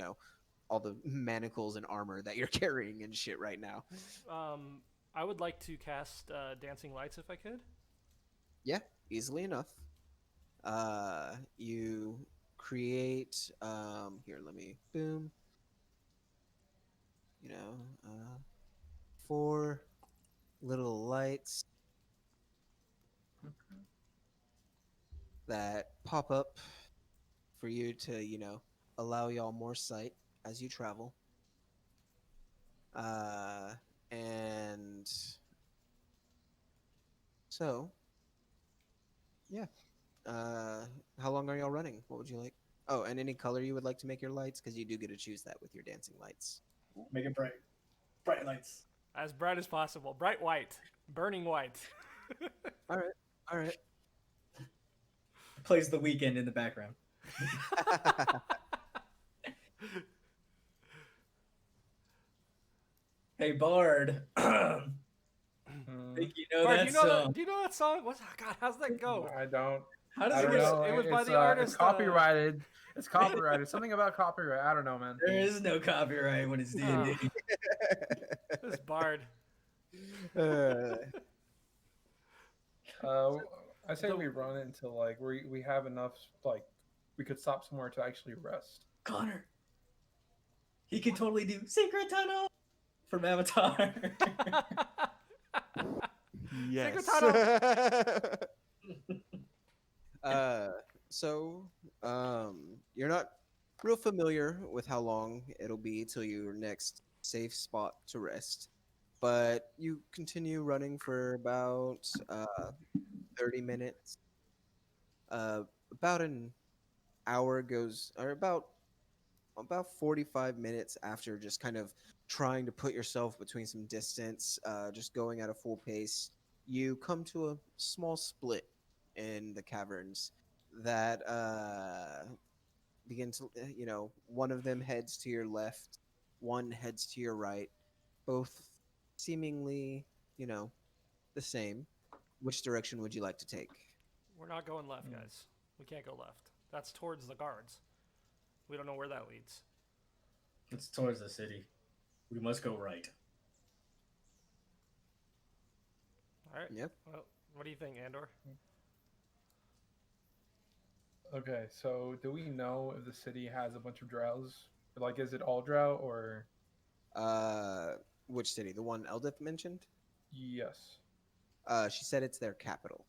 all the manacles and armor that you're carrying and shit right now. I would like to cast Dancing Lights if I could. Yeah, easily enough. You create here, let me boom, you know, uh, 4 little lights that pop up for you to, allow y'all more sight as you travel. Uh, and so, yeah. Uh, how long are y'all running? What would you like? Oh, and any color you would like to make your lights, because you do get to choose that with your dancing lights. Make it bright. Bright lights. As bright as possible. Bright white. Burning white. All right, all right. Plays the weekend in the background. Hey, Bard. Think you know Bart, that do you know song? that? Do you know that song? What's God? How's that go? I don't. How does I it don't get? know. It was by the It's artist, copyrighted. It's copyrighted. Something about copyright. I don't know, man. There is no copyright when it's D&D. This Bard. Uh, I say we run it until like we have enough, like we could stop somewhere to actually rest. Connor. He could totally do Secret Tunnel from Avatar. Secret yes. tunnel. So, you're not real familiar with how long it'll be till your next safe spot to rest, but you continue running for about 30 minutes. About an hour goes, or about 45 minutes after just kind of trying to put yourself between some distance, just going at a full pace, you come to a small split in the caverns that begin to, one of them heads to your left, one heads to your right, both seemingly, the same. Which direction would you like to take? We're not going left, guys. We can't go left. That's towards the guards. We don't know where that leads. It's towards the city. We must go right. All right. Yep. Well, what do you think, Andor? Okay, so do we know if the city has a bunch of drows? Like, is it all drow or? Which city? The one Eldith mentioned? Yes. She said it's their capital.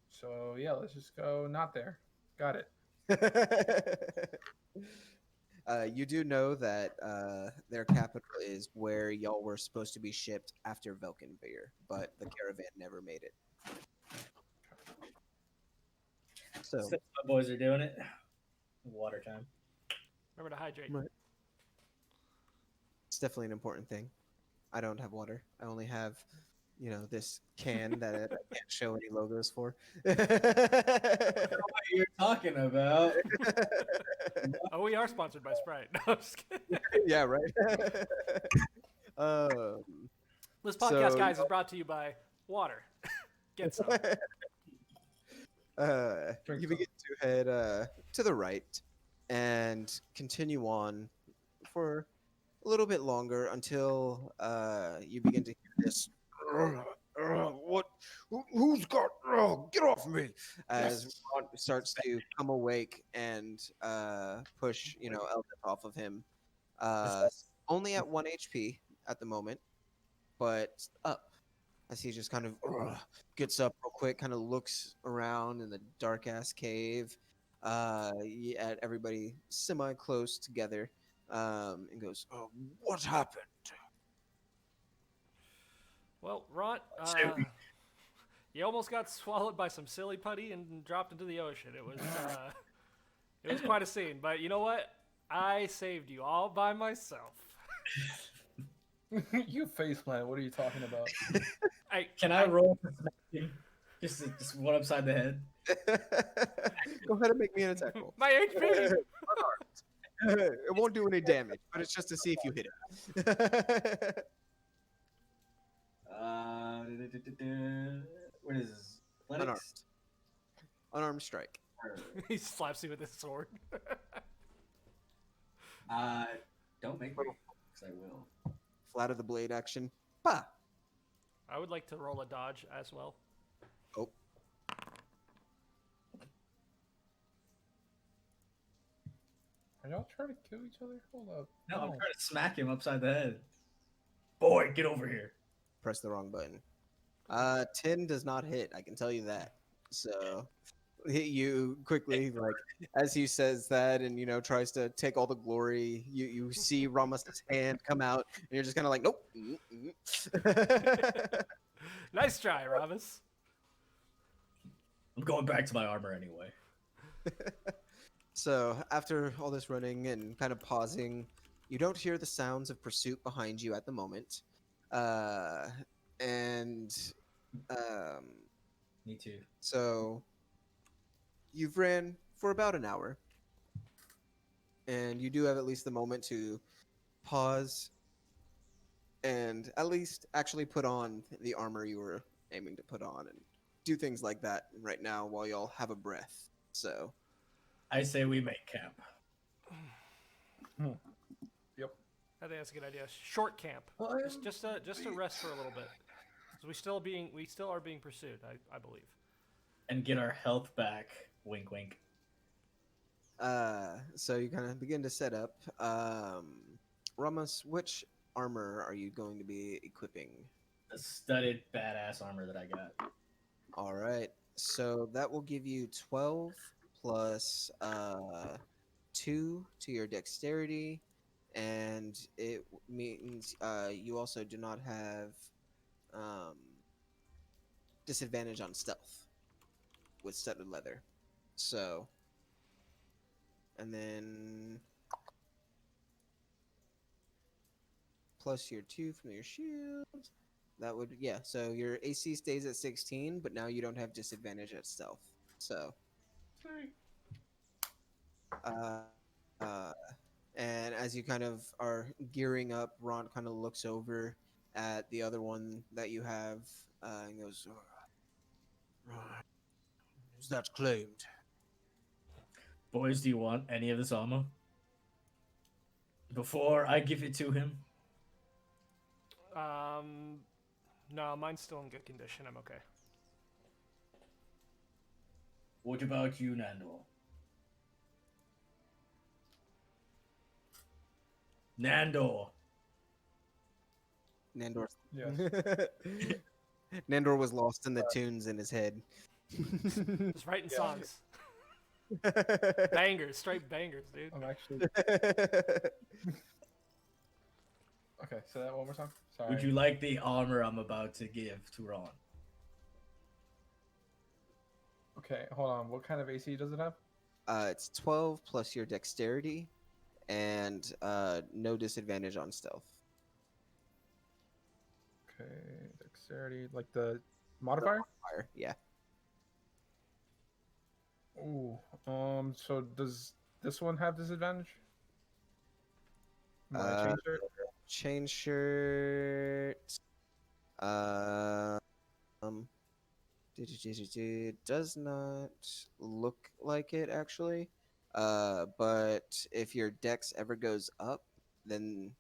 So yeah, let's just go not there. Got it. You do know that their capital is where y'all were supposed to be shipped after Velkenveer, but the caravan never made it. So, Since my boys are doing it, water time. Remember to hydrate. right. It's definitely an important thing. I don't have water. I only have, this can that I can't show any logos for. What you're talking about? Oh, we are sponsored by Sprite. No, I'm just kidding. Yeah, right. This podcast, So- guys, is brought to you by water. Get some. Drink You some. begin to head to the right and continue on for a little bit longer until you begin to hear this What? Who's got? Get off me!" As Yes. Ron starts to come awake and push, Eldith off of him. Uh, Only at 1 HP at the moment, but up as he just kind of gets up real quick, kind of looks around in the dark ass cave, at everybody semi close together, and goes, "Oh, what happened?" Well, Ron, Say we- you almost got swallowed by some silly putty and dropped into the ocean. It was quite a scene. But you know what? I saved you all by myself. You faceplant. What are you talking about? Can I roll for smacking? Just one upside the head. Go ahead and make me an attack roll. My HP. It won't do any damage, but it's just to see if you hit it. What is this? Unarmed. Athletics? Unarmed strike. He slaps you with his sword. Don't make me, because I will. Flat of the blade action. Bah! I would like to roll a dodge as well. Oh. Are y'all trying to kill each other? Hold up. No, I'm trying to smack him upside the head. Boy, get over here. Press the wrong button. 10 does not hit, I can tell you that. So you quickly, like, as he says that and tries to take all the glory, you see Ramos' hand come out and you're just kind of like, nope. Nice try, Ravis. I'm going back to my armor anyway. So after all this running and kind of pausing, you don't hear the sounds of pursuit behind you at the moment. And Me too. so you've ran for about an hour, and you do have at least the moment to pause and at least actually put on the armor you were aiming to put on and do things like that right now while y'all have a breath. So I say we make camp. Yep. I think that's a good idea. Short camp. Well, Just to rest for a little bit. So we still are being pursued, I believe. And get our health back. Wink, wink. so you kind of begin to set up. Ramos, which armor are you going to be equipping? The studded badass armor that I got. All right. So that will give you 12 plus 2 to your dexterity, and it means you also do not have disadvantage on stealth with studded leather. So, and then plus your 2 from your shield. That would, yeah. So your AC stays at 16, but now you don't have disadvantage at stealth. So, uh, and as you kind of are gearing up, Ron kind of looks over at the other one that you have and goes, "Right, that's claimed." Boys, do you want any of this armor? Before I give it to him? No, mine's still in good condition. I'm okay. What about you, Nando? Nando! Nandor. Yes. Nandor was lost in the tunes in his head. Just writing songs. Bangers, straight bangers, dude. I'm actually. Okay, say that one more time. Sorry. Would you like the armor I'm about to give to Ron? Okay, hold on. What kind of AC does it have? It's 12 plus your dexterity, and no disadvantage on stealth. Okay, dexterity, like the modifier. Fire, yeah. Ooh. So does this one have disadvantage? My chain shirt. Chain shirt. Does not look like it actually. But if your dex ever goes up, then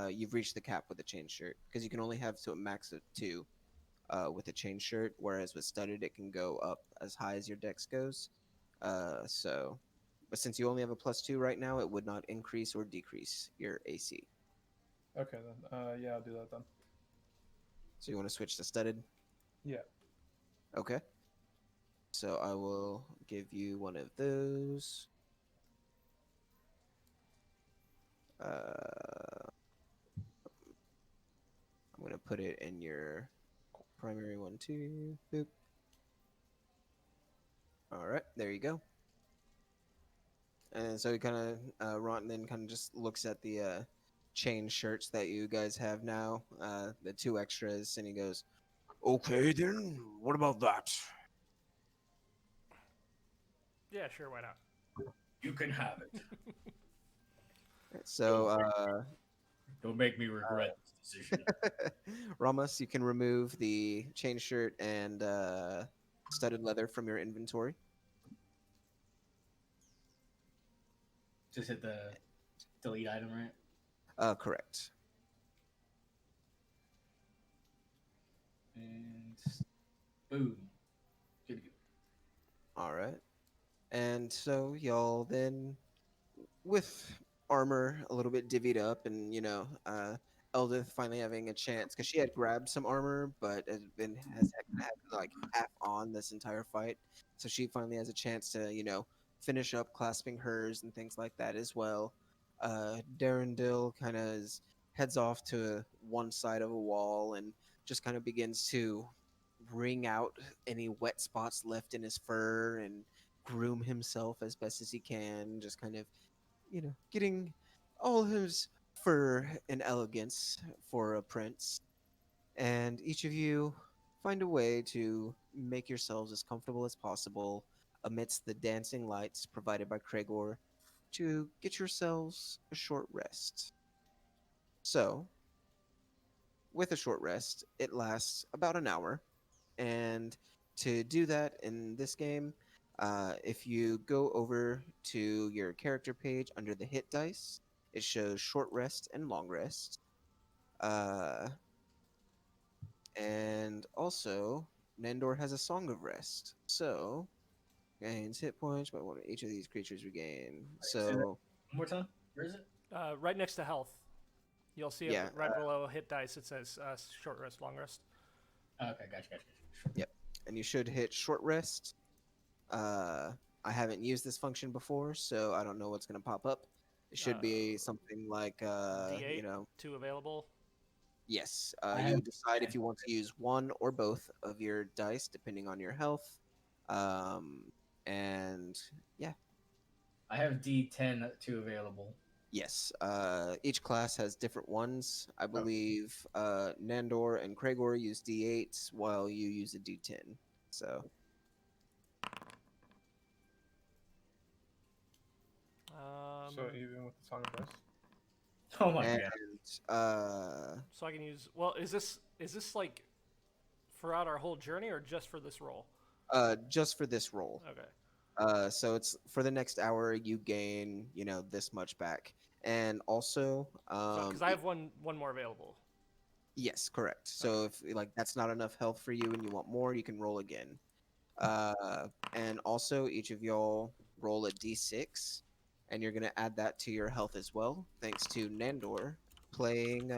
you've reached the cap with the chain shirt because you can only have to a max of 2 with a chain shirt, whereas with studded it can go up as high as your dex goes. But since you only have a +2 right now, it would not increase or decrease your AC. Okay then. Yeah, I'll do that then. So you want to switch to studded? Yeah. Okay. So I will give you one of those. I'm going to put it in your primary one too. Boop. All right, there you go. And so he kind of, Ron then kind of just looks at the chain shirts that you guys have now, the 2 extras, and he goes, "Okay, then, what about that?" Yeah, sure, why not? You can have it. So, Don't make me regret this decision. Ramos, you can remove the chain shirt and studded leather from your inventory. Just hit the delete item, right? Correct. And boom. Good to go. All right. And so y'all then, with armor a little bit divvied up, and Eldith finally having a chance because she had grabbed some armor, but has had like half on this entire fight. So she finally has a chance to finish up clasping hers and things like that as well. Darendil kind of heads off to one side of a wall and just kind of begins to wring out any wet spots left in his fur and groom himself as best as he can, just kind of getting all his fur and elegance for a prince. And each of you find a way to make yourselves as comfortable as possible amidst the dancing lights provided by Kregor to get yourselves a short rest. So, with a short rest, it lasts about an hour. And to do that in this game, if you go over to your character page under the hit dice, it shows short rest and long rest. Uh, and also, Nandor has a Song of Rest. So, gains hit points by one of each of these creatures regain. Say that So, one more time. Where is it? Right next to health. You'll see it yeah, right below hit dice. It says short rest, long rest. Okay, gotcha. Sure. yep. And you should hit short rest. Uh, I haven't used this function before, so I don't know what's going to pop up. It should be something like, D8, 2 available. yes, I you have decide if 10. you want to use one or both of your dice, depending on your health. Um, and yeah, I have D10 2 available. yes, each class has different ones. I Okay. believe Nandor and Kregor use D8s while you use a D10. So, So even with the Song of Rest. Oh my and god. So I can use. Well, is this like throughout our whole journey or just for this roll? just for this roll. Okay. So it's for the next hour you gain, this much back. And also, Because I have one more available. yes, correct. Okay. So if like that's not enough health for you and you want more, you can roll again. And also each of y'all roll a d6, and you're gonna add that to your health as well, thanks to Nandor playing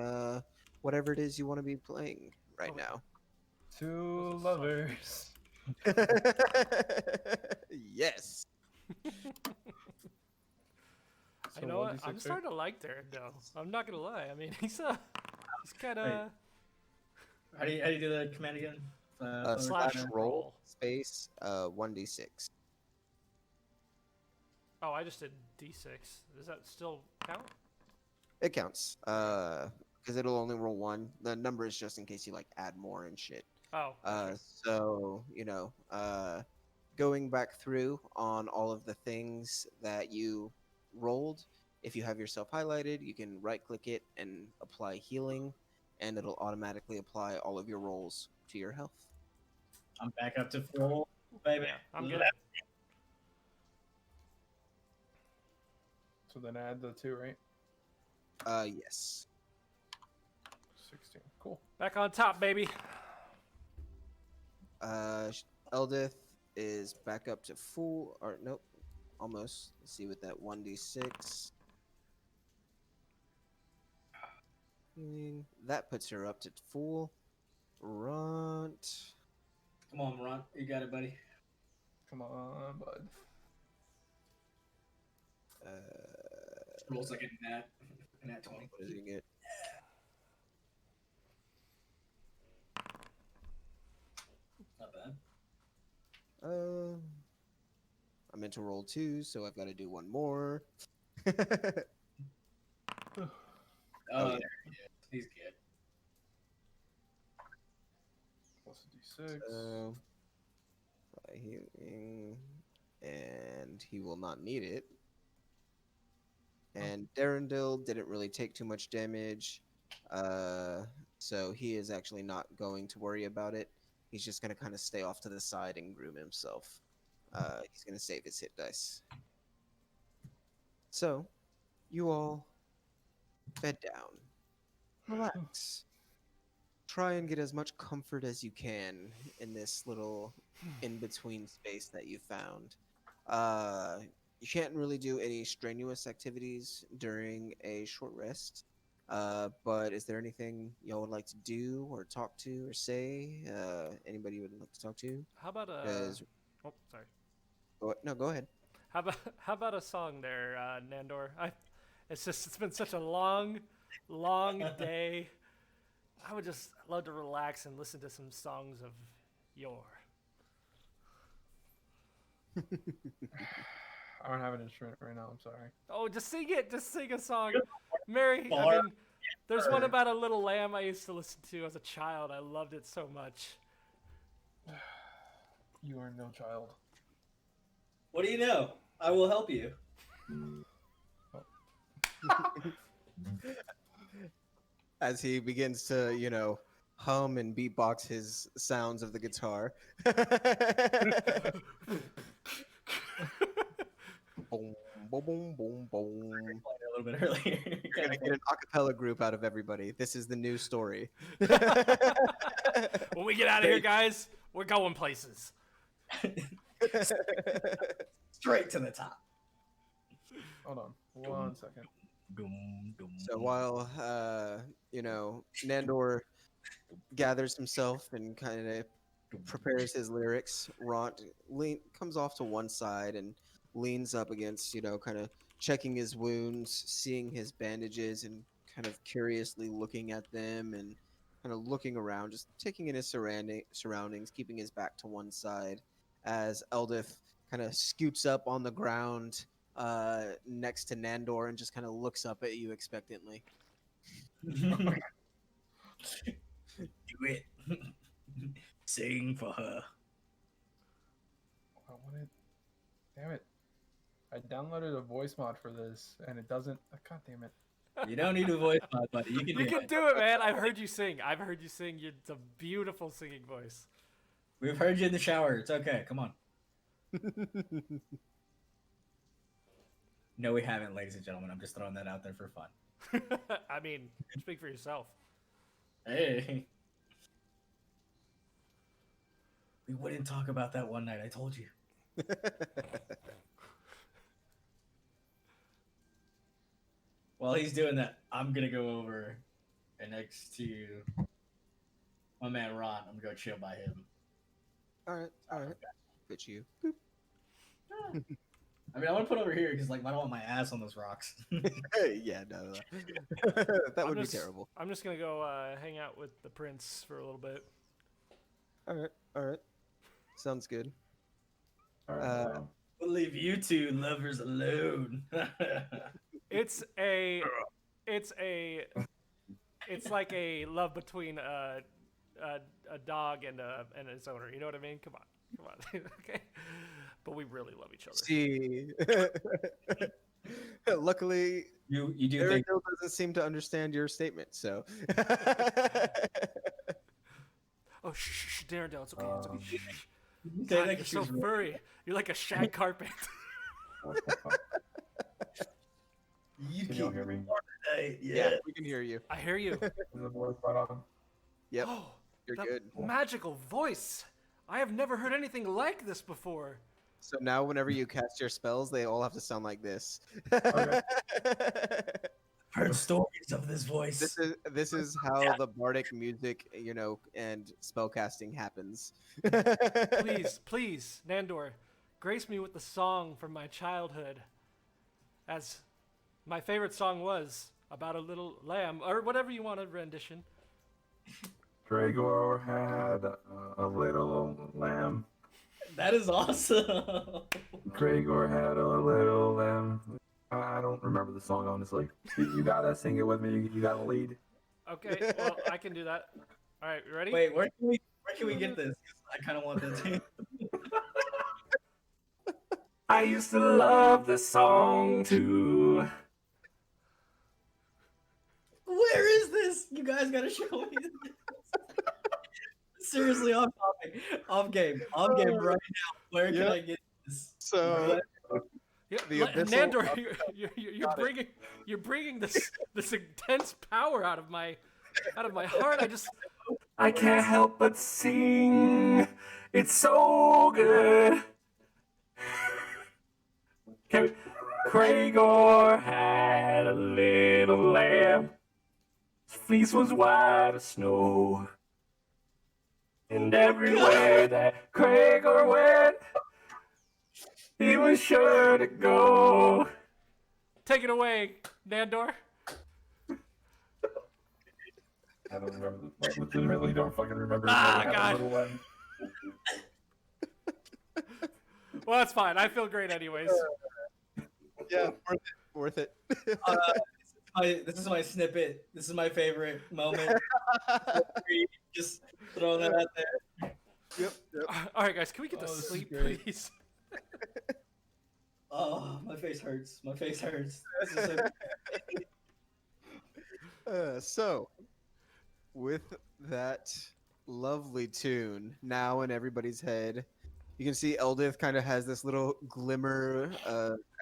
whatever it is you want to be playing right Okay. now. Two lovers. Yes. So You know what? 1d6, I'm right? starting to like Darren though. I'm not gonna lie. I mean, he's kind Wait. of How do you do the command again? Slash roll roll. space 1d6. Oh, I just did D6. Does that still count? It counts. Because it'll only roll one. The number is just in case you like add more and shit. Oh. Gotcha. So going back through on all of the things that you rolled, if you have yourself highlighted, you can right click it and apply healing, and it'll automatically apply all of your rolls to your health. I'm back up to full, baby. Yeah, I'm good. So then add the 2, right? Yes. 16. Cool. Back on top, baby. Eldith is back up to full, or nope, almost. Let's see with that 1d6. That puts her up to full. Runt. Come on, Ron. You got it, buddy. Come on, bud. Rolls like a nat 20. What does he get? Not bad. I meant to roll 2, so I've got to do one more. Oh, yeah. there he is. He's good. Plus a d6. By healing, and he will not need it. And Darendil didn't really take too much damage, so he is actually not going to worry about it. He's just going to kind of stay off to the side and groom himself. He's going to save his hit dice. So, you all bed down. Relax. Try and get as much comfort as you can in this little in-between space that you found. You can't really do any strenuous activities during a short rest. But is there anything y'all would like to do or talk to or say? Anybody you would like to talk to? How about a? 'Cause- Oh, sorry. No, go ahead. How about a song there, Nandor? It's been such a long day. I would just love to relax and listen to some songs of yore. I don't have an instrument right now. I'm sorry. Oh, just sing it. Just sing a song. Mary, Bar. there's one about a little lamb I used to listen to as a child. I loved it so much. You are no child. What do you know? I will help you. As he begins to, hum and beatbox his sounds of the guitar. Boom, boom, boom, boom, boom. A little bit earlier. You're gonna get an acapella group out of everybody. This is the new story. When we get out of here, guys, we're going places. Straight to the top. Hold on. 1 second. So while Nandor gathers himself and kind of prepares his lyrics, Ront comes off to one side and leans up against, kind of checking his wounds, seeing his bandages, and kind of curiously looking at them and kind of looking around, just taking in his surroundings, keeping his back to one side, as Eldith kind of scoots up on the ground next to Nandor and just kind of looks up at you expectantly. Do it. Sing for her. I wanted. Damn it. I downloaded a voice mod for this and it doesn't. God damn it. You don't need a voice mod, buddy. You can do You can it. do it, man. I've heard you sing. It's a beautiful singing voice. We've heard you in the shower. It's okay. Come on. No, we haven't, ladies and gentlemen. I'm just throwing that out there for fun. I mean, speak for yourself. Hey. We wouldn't talk about that one night. I told you. While he's doing that, I'm going to go over and next to my man Ron. I'm going to go chill by him. All right. Fit you. I mean, I want to put over here because, I don't want my ass on those rocks. Yeah, no. That would be terrible. I'm just gonna go hang out with the prince for a little bit. All right. Sounds good. We'll leave you two lovers alone. It's like a love between a dog and its owner. You know what I mean? Come on, okay. But we really love each other. See, luckily, you do think Darendil doesn't seem to understand your statement. So, Oh, shh, Darendil, it's okay. It's okay. Shh, shh. you say God, like you're she so was furry. You're like a shag carpet. You Can y'all hear me? Tonight. yeah, we can hear you. I hear you. Is the voice spot on? Yep, Oh, you're that good. magical voice. I have never heard anything like this before. So now, whenever you cast your spells, they all have to sound like this. Okay. Heard stories of this voice. This is how the bardic music, and spellcasting happens. Please, Nandor, grace me with the song from my childhood. As my favorite song was about a little lamb, or whatever you want a rendition. Gregor had a little lamb. That is awesome. Gregor had a little lamb. I don't remember the song, honestly. You gotta sing it with me. You gotta lead. Okay, well, I can do that. All right, you ready? Wait, where can we get this? 'Cause I kind of want that too. I used to love this song too. Where is this? You guys gotta show me this. Seriously, off topic, off game right now. Where can I get this? So Yeah, The abyssal- Nandor, you're bringing this intense power out of my heart. I can't help but sing. It's so good. Gregor had a little lamb. His fleece was white as snow. And everywhere that Gregor went, he was sure to go. Take it away, Nandor. I don't remember. I legitimately don't fucking remember. Ah, I had a God. little lamb. Well, that's fine. I feel great anyways. yeah, worth it. This is my snippet. This is my favorite moment. Just throwing that out there. Yep. All right, guys, can we get to Oh, this is sleep, great. please? Oh, my face hurts. My face hurts. This is so- So, with that lovely tune now in everybody's head, you can see Eldith kind of has this little glimmer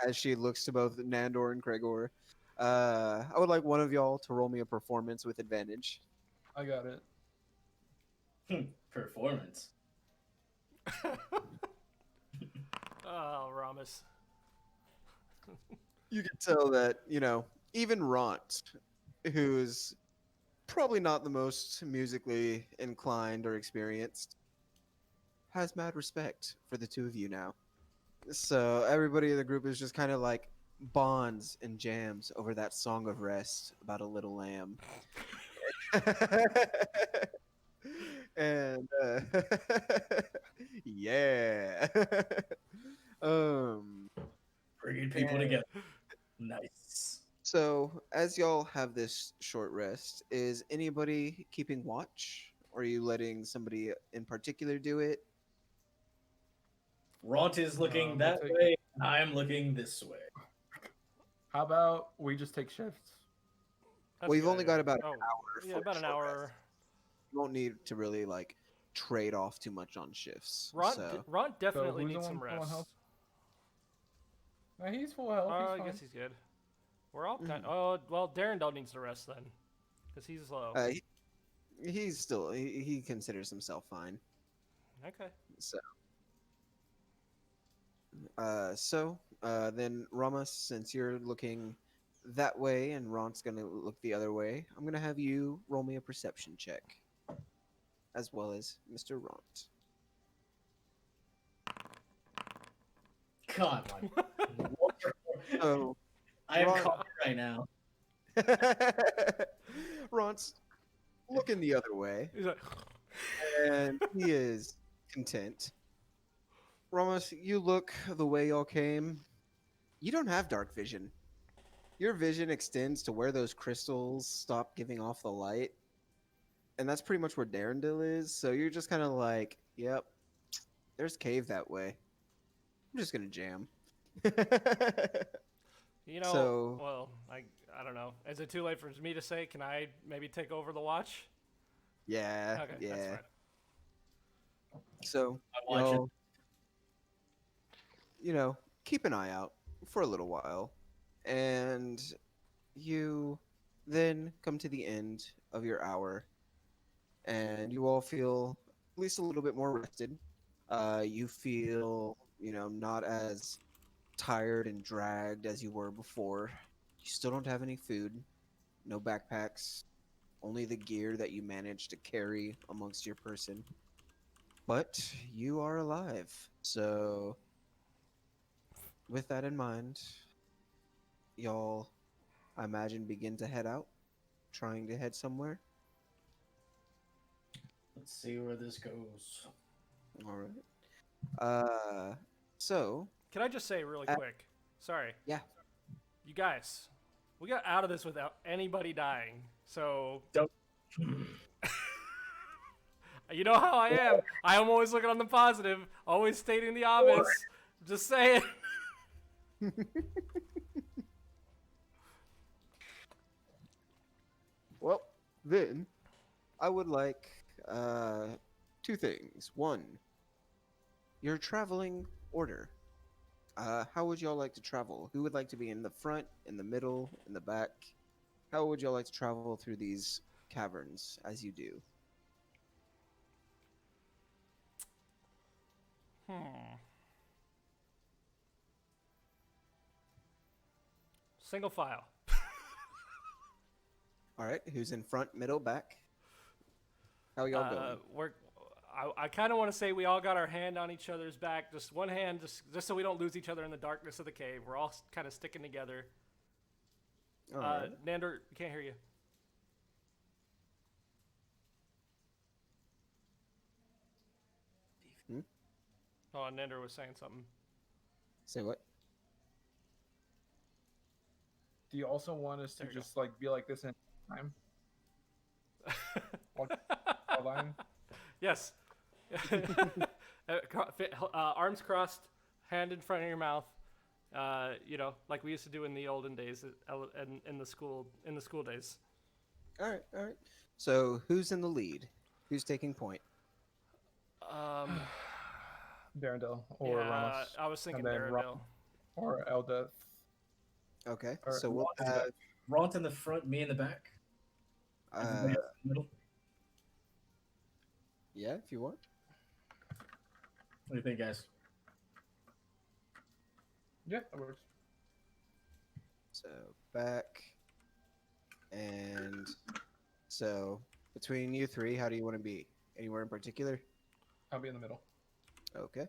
as she looks to both Nandor and Gregor. I would like one of y'all to roll me a performance with advantage. I got it. Performance. Oh, Ramus. You can tell that, even Ront, who's probably not the most musically inclined or experienced, has mad respect for the two of you now. So everybody in the group is just kind of like bonds and jams over that song of rest about a little lamb. And yeah. Bringing people together. Nice. So as y'all have this short rest, is anybody keeping watch? Or are you letting somebody in particular do it? Ront is looking we'll that take- way, and I am looking this way. How about we just take shifts? That's Well, you've a good only idea. got about an Oh, hour. yeah, for about a an short hour. rest. You won't need to really trade off too much on shifts. Ron, so. Ron definitely who's the needs one some full on rest. health? He's full health. I He's guess fine. he's good. We're all kind. Mhm. Oh, well, Darendal needs to rest then, because he's low. He's still he considers himself fine. Okay. So then Ramas, since you're looking that way and Ront's gonna look the other way, I'm gonna have you roll me a perception check, as well as Mr. Ront. God, So I am Ron- caught right now. Ront's looking the other way, He's like, and he is content. Ramos, you look the way y'all came. You don't have dark vision. Your vision extends to where those crystals stop giving off the light. And that's pretty much where Darendil is. So you're just kind of like, yep, there's cave that way. I'm just going to jam. you know. So- Well, I don't know. Is it too late for me to say? Can I maybe take over the watch? Yeah. Okay, yeah. that's fine. So, I watch it. keep an eye out for a little while. And you then come to the end of your hour. And you all feel at least a little bit more rested. You feel, not as tired and dragged as you were before. You still don't have any food, no backpacks, only the gear that you managed to carry amongst your person. But you are alive. So, with that in mind, y'all, I imagine, begin to head out, trying to head somewhere. Let's see where this goes. All right. Uh, so, Can I just say really Uh, quick? Sorry. yeah. You guys, we got out of this without anybody dying. So, Don't. you know how I am. I am always looking on the positive, always stating the obvious. Just saying. Well, then, I would like two things. One, your traveling order. How would y'all like to travel? Who would like to be in the front, in the middle, in the back? How would y'all like to travel through these caverns as you do? Single file. All right, who's in front, middle, back? How y'all going? I kind of want to say we all got our hand on each other's back, just one hand, just so we don't lose each other in the darkness of the cave. We're all kind of sticking together. All right. Nander, we can't hear you. Hmm? Oh, Nander was saying something. Say what? Do you also want us to There you go. just like be like this in time? While dying? Yes. Arms crossed, hand in front of your mouth. Like we used to do in the olden days, in the school days. All right, all right. So who's in the lead? Who's taking point? Darendelle or Ramos. I was thinking and then Darendelle. Or Eldeth. Okay, Or so we'll Ron in the have back. Ron in the front, me in the back. Everybody else in the middle. yeah, if you want. What do you think, guys? Yeah, that works. So back, and so between you three, how do you want to be? Anywhere in particular? I'll be in the middle. Okay.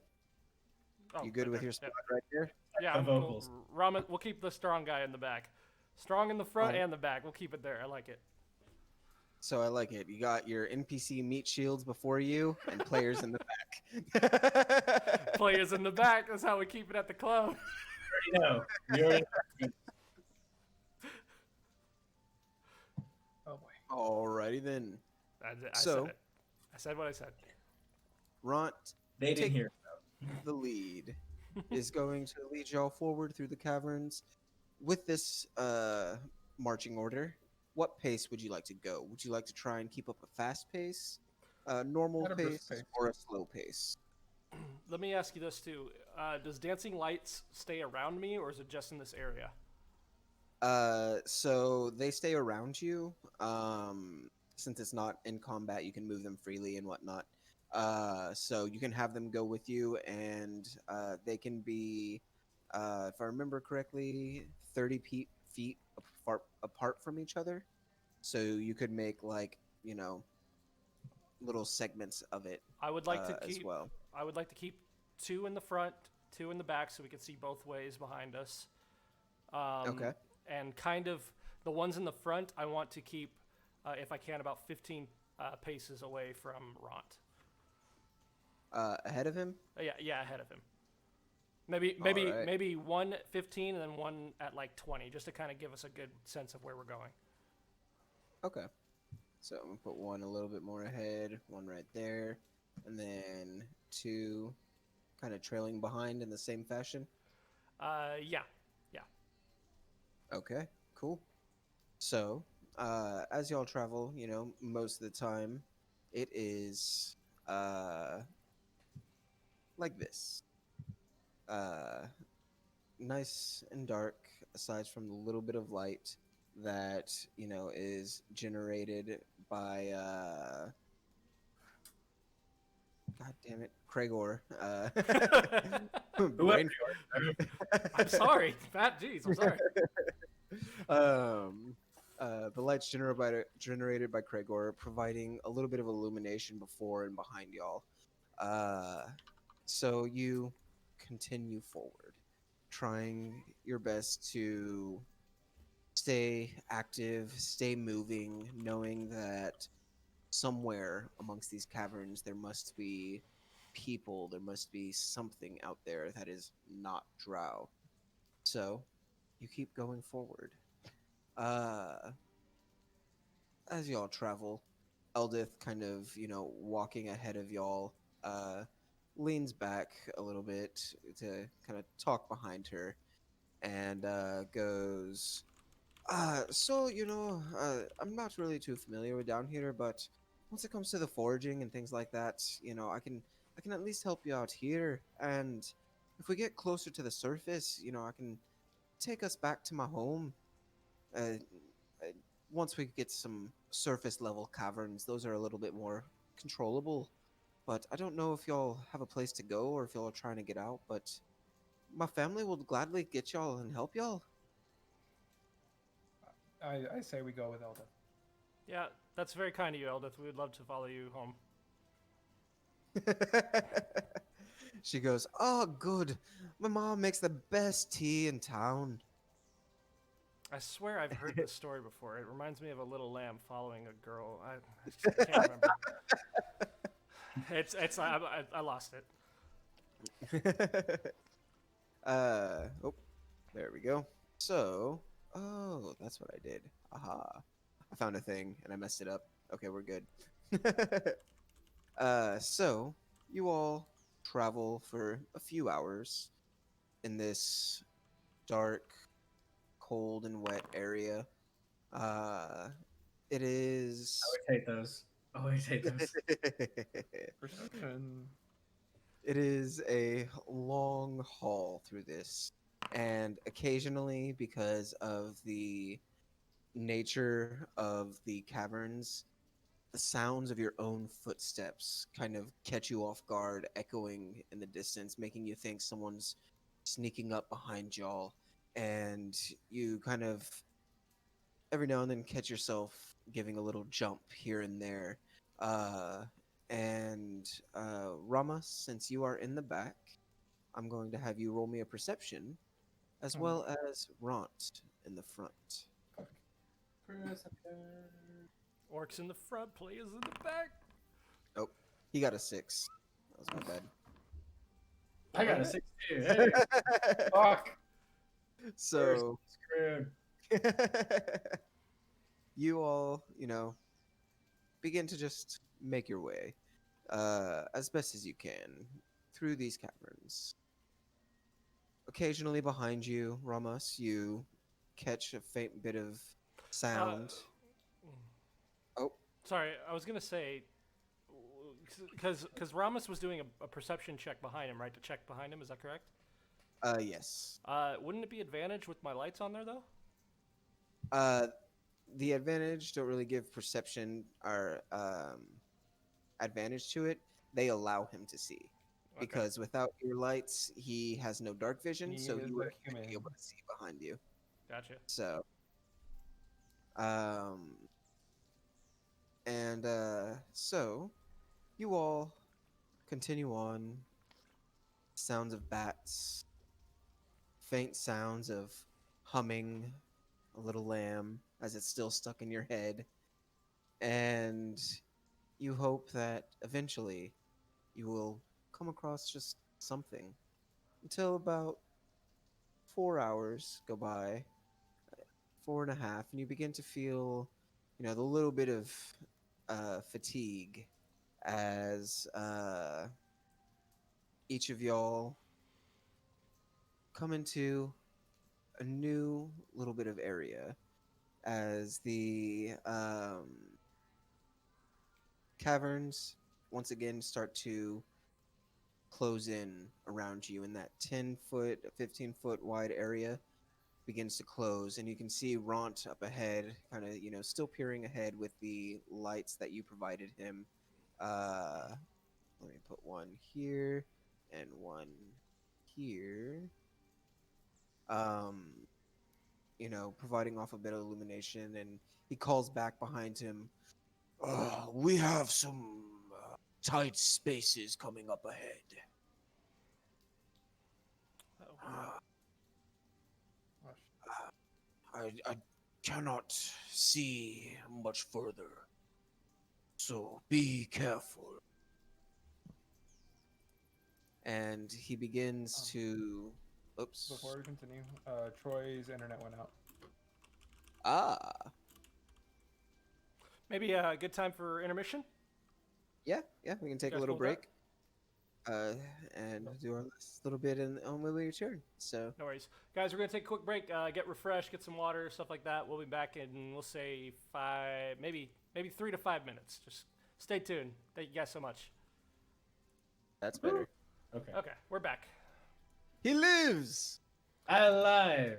Oh, You good right with there. your spot right there? Yeah, The I'm cool. vocals. Ramen, we'll keep the strong guy in the back. Strong in the front Alright. and the back. We'll keep it there. I like it. So I like it. You got your NPC meat shields before you and players in the back. Players in the back. That's how we keep it at the club. You know, we already Oh boy. Alrighty then. I So- said it. I said what I said. Ront, they didn't Take- hear. the lead, is going to lead y'all forward through the caverns. With this marching order, what pace would you like to go? Would you like to try and keep up a fast pace, normal At a brisk pace, pace. or a slow pace? Let me ask you this too. Does dancing lights stay around me, or is it just in this area? So they stay around you. Since it's not in combat, you can move them freely and whatnot. So you can have them go with you, and they can be, if I remember correctly, 30 feet apart from each other. So you could make little segments of it I would like to as keep. well. I would like to keep 2 in the front, 2 in the back, so we can see both ways behind us. Okay. And kind of the ones in the front, I want to keep, if I can, about 15 paces away from Ront. Ahead of him. Yeah, ahead of him. Maybe Alright. maybe one at 15 and then one at like 20, just to kind of give us a good sense of where we're going. Okay. So I'm gonna put one a little bit more ahead, one right there, and then 2 kind of trailing behind in the same fashion. Yeah. Okay, cool. So, as y'all travel, most of the time, it is like this. Nice and dark, aside from the little bit of light that is generated by God damn it, Cragor. Whoever brain you I'm sorry, Pat. Jeez, I'm sorry. The lights generated by Cragor, providing a little bit of illumination before and behind y'all. So you continue forward, trying your best to stay active, stay moving, knowing that somewhere amongst these caverns there must be people, there must be something out there that is not drow. So you keep going forward. Uh, as y'all travel, Eldith kind of, walking ahead of y'all, uh, leans back a little bit to kind of talk behind her and goes, I'm not really too familiar with down here, but once it comes to the foraging and things like that, I can at least help you out here. And if we get closer to the surface, I can take us back to my home. Uh, uh, Once we get some surface level caverns, those are a little bit more controllable. But I don't know if y'all have a place to go or if y'all are trying to get out. But my family will gladly get y'all and help y'all. I say we go with Eldith. Yeah, that's very kind of you, Eldith. We would love to follow you home. She goes, "Oh, good. My mom makes the best tea in town." I swear I've heard this story before. It reminds me of a little lamb following a girl. I can't remember. I lost it. Oh, there we go. So, oh, that's what I did. Aha. I found a thing and I messed it up. Okay, we're good. So you all travel for a few hours in this dark, cold, and wet area. Uh, it is. always hate those. Always hate those. Perception. It is a long haul through this, and occasionally, because of the nature of the caverns, the sounds of your own footsteps kind of catch you off guard, echoing in the distance, making you think someone's sneaking up behind y'all. And you kind of every now and then catch yourself giving a little jump here and there. Uh, and Rama, since you are in the back, I'm going to have you roll me a perception, as well as Ront in the front. Perception. Orcs in the front, players in the back. Oh, he got a 6. That was my bad. I got a 6 too. Hey, fuck. So Screwed. you all, begin to just make your way as best as you can through these caverns. Occasionally behind you, Ramas, you catch a faint bit of sound. Oh, Sorry, I was gonna say, because Ramos was doing a perception check behind him, right? To check behind him, is that correct? yes. Wouldn't it be advantage with my lights on there though? The advantage don't really give perception or advantage to it. They allow him to see. Okay. Because without your lights, he has no dark vision, He so is you a would be human. able to see behind you. Gotcha. So, um, so you all continue on. Sounds of bats, faint sounds of humming a little lamb as it's still stuck in your head, and you hope that eventually you will come across just something until about 4 hours go by, 4.5, and you begin to feel, the little bit of fatigue as each of y'all come into a new little bit of area as the caverns once again start to close in around you in that 10-foot, 15-foot wide area begins to close, and you can see Ront up ahead, kind of, still peering ahead with the lights that you provided him. Let me put one here and one here. Providing off a bit of illumination, and he calls back behind him. We have some tight spaces coming up ahead. Uh-oh. I cannot see much further, so be careful. And he begins to. Oops. Before we continue, Troy's internet went out. Ah. Maybe a good time for intermission? Yeah, we can take a Guys little cool with break. And do our last little bit when we return. So. No worries. Guys, we're going to take a quick break, get refreshed, get some water, stuff like that. We'll be back in, we'll say, maybe 3 to 5 minutes. Just stay tuned. Thank you guys so much. That's better. Okay, we're back. He lives! Alive.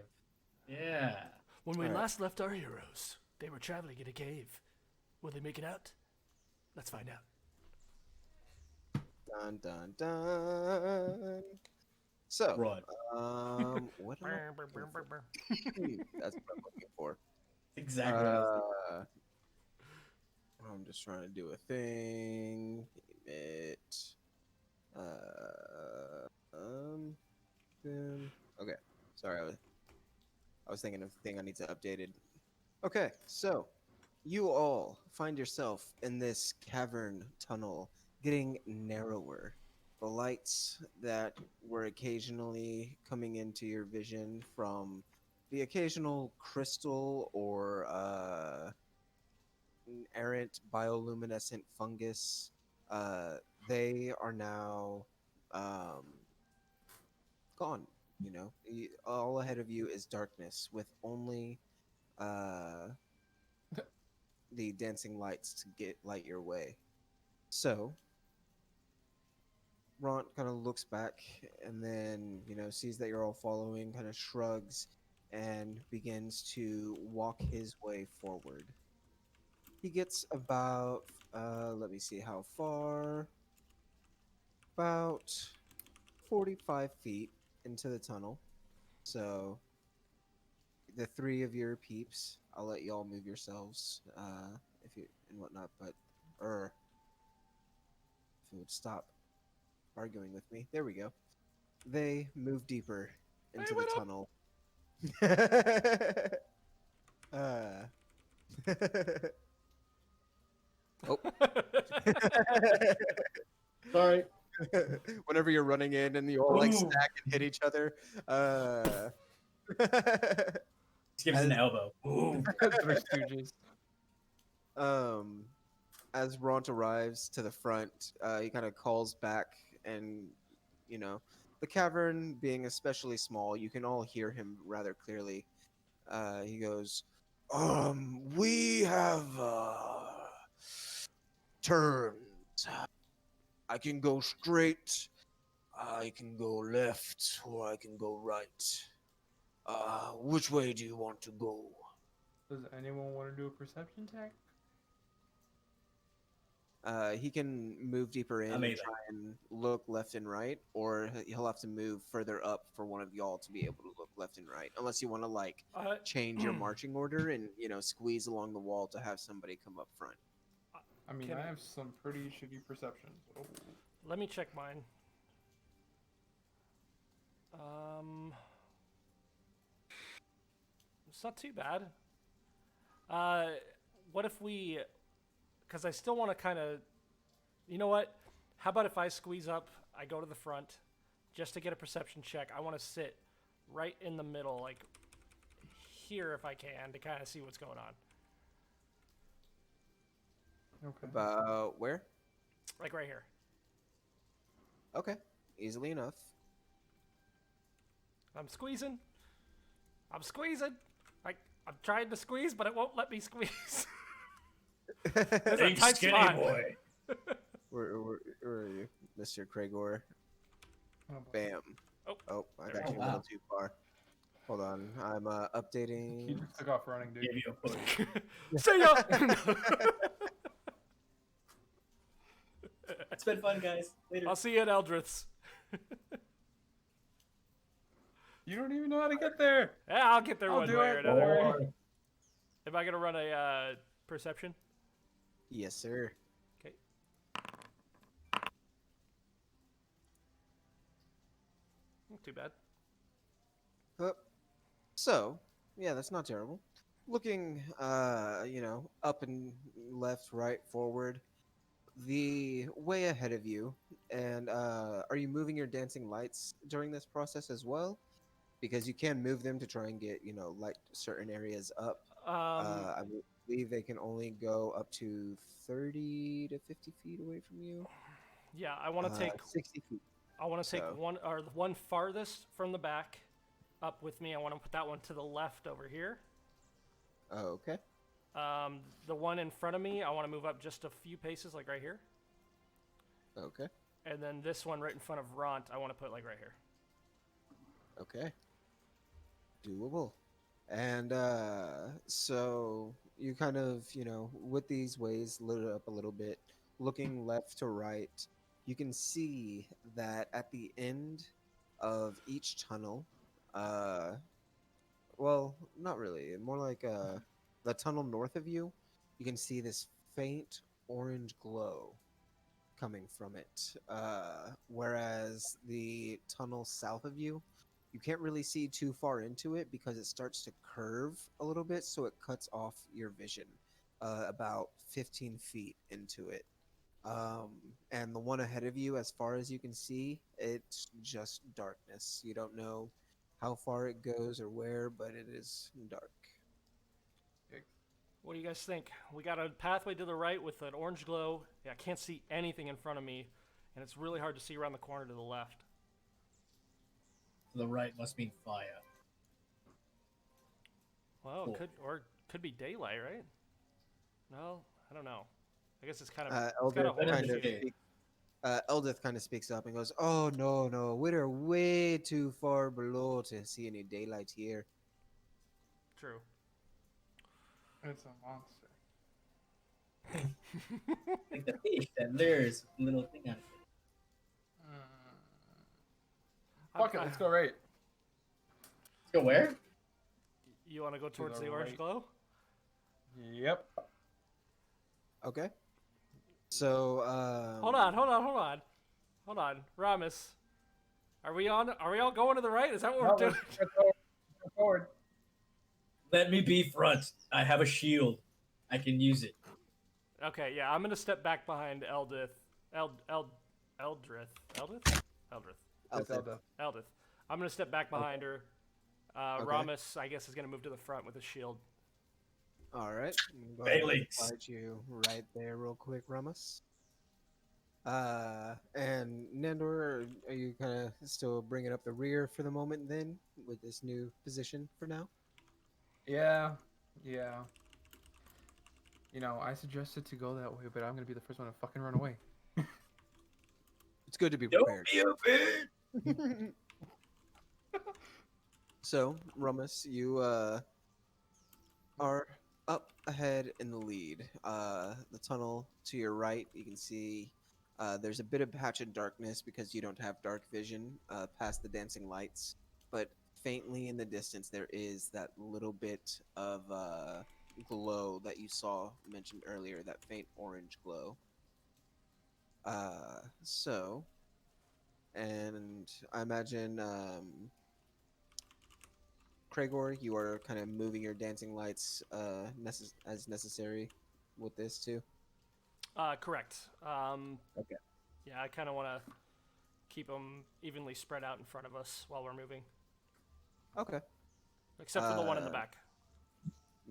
Yeah. When we All right. last left our heroes, they were traveling in a cave. Will they make it out? Let's find out. Dun dun dun. So, Run. what am I looking for? That's what I'm looking for. Exactly. what I was I'm just trying to do a thing. Emit. Okay. Sorry, I was thinking of the thing I need to updated. Okay, so you all find yourself in this cavern tunnel getting narrower. The lights that were occasionally coming into your vision from the occasional crystal or errant bioluminescent fungus, they are now gone. All ahead of you is darkness with only the dancing lights to light your way. So Ront kind of looks back and then, sees that you're all following, kind of shrugs and begins to walk his way forward. He gets about, let me see how far, about 45 feet into the tunnel. So the three of your peeps, I'll let y'all move yourselves, if you and whatnot, but if you would stop arguing with me. There we go. They move deeper into the tunnel. Oh. Sorry. Whenever you're running in and you all like Ooh. stack and hit each other. Just gives an elbow. Ooh. Three Stooges. As Ront arrives to the front, he kind of calls back, and the cavern being especially small, you can all hear him rather clearly. He goes, we have turns. I can go straight, I can go left, or I can go right. Which way do you want to go? Does anyone want to do a perception check? He can move deeper in and Amazing. try and look left and right, or he'll have to move further up for one of y'all to be able to look left and right. Unless you want to change your marching order and squeeze along the wall to have somebody come up front. I mean, Can I I- have some pretty shitty perceptions. Oh. Let me check mine. It's not too bad. What if we... Because I still want to kind of... You know what? How about if I squeeze up, I go to the front, just to get a perception check. I want to sit right in the middle, like here if I can, to kind of see what's going on. Okay. About where? Like right here. Okay, easily enough. I'm squeezing. I'm trying to squeeze, but it won't let me squeeze. There's a Big tight skinny spot. boy. Where are you, Mr. Cragor? Oh, boy. Bam. Oh. I There got we you go. a little too far. Hold on, I'm He updating. just took off running, dude. Give you a push. See ya. It's been fun, guys. Later. I'll see you at Eldrith's. You don't even know how to get there. Yeah, I'll get there I'll one do way it, or don't another. worry. Am I gonna run a perception? Yes, sir. Okay. Not too bad. So, yeah, that's not terrible. Looking, up and left, right, forward, the way ahead of you, and are you moving your dancing lights during this process as well? Because you can move them to try and get, light certain areas up. I believe they can only go up to 30 to 50 feet away from you. Yeah, I want to take 60 feet. I want to take so- one farthest from the back up with me. I want to put that one to the left over here. Oh, okay. The one in front of me, I want to move up just a few paces, like right here. Okay. And then this one right in front of Ront, I want to put like right here. Okay. Doable. And so you kind of, with these ways lit it up a little bit, looking left to right, you can see that at the end of each tunnel, well, not really, more like the tunnel north of you, you can see this faint orange glow coming from it. Whereas the tunnel south of you, you can't really see too far into it because it starts to curve a little bit, so it cuts off your vision about 15 feet into it. And the one ahead of you, as far as you can see, it's just darkness. You don't know how far it goes or where, but it is dark. What do you guys think? We got a pathway to the right with an orange glow. Yeah, I can't see anything in front of me, and it's really hard to see around the corner to the left. To the right must mean fire. Well, Cool. could be daylight, right? No, I don't know. I guess it's kind of Eldith kind of speaks up and goes, "Oh no, we're way too far below to see any daylight here." true. It's a monster. Like the fish that lures a little thing on it. Fuck it, let's go right. Let's go where? You want to go towards the the orange right. glow? Yep. Okay. So, Hold on, Ramus. Are we all going to the right? Is that what we're doing? Go forward. Let me be front. I have a shield. I can use it. Okay, yeah, I'm gonna step back behind Eldith. Eldrith. It's Elda. Eldith. I'm gonna step back behind her. Okay. Ramus, I guess, is gonna move to the front with his shield. all right. Go ahead and Phalanx. slide you right there, real quick, Ramos. And Nandor, are you kind of still bringing up the rear for the moment, then, with this new position for now? Yeah. You know, I suggested to go that way, but I'm gonna be the first one to fucking run away. It's good to be Don't prepared. be a bitch. So, Rummus, you are up ahead in the lead. The tunnel to your right, you can see there's a bit of patch of darkness because you don't have dark vision past the dancing lights, but faintly in the distance there is that little bit of glow that you saw mentioned earlier, that faint orange glow. And I imagine Cragor, you are kind of moving your dancing lights as necessary with this too. Correct. Okay. Yeah, I kind of want to keep them evenly spread out in front of us while we're moving, Okay. except for the one in the back.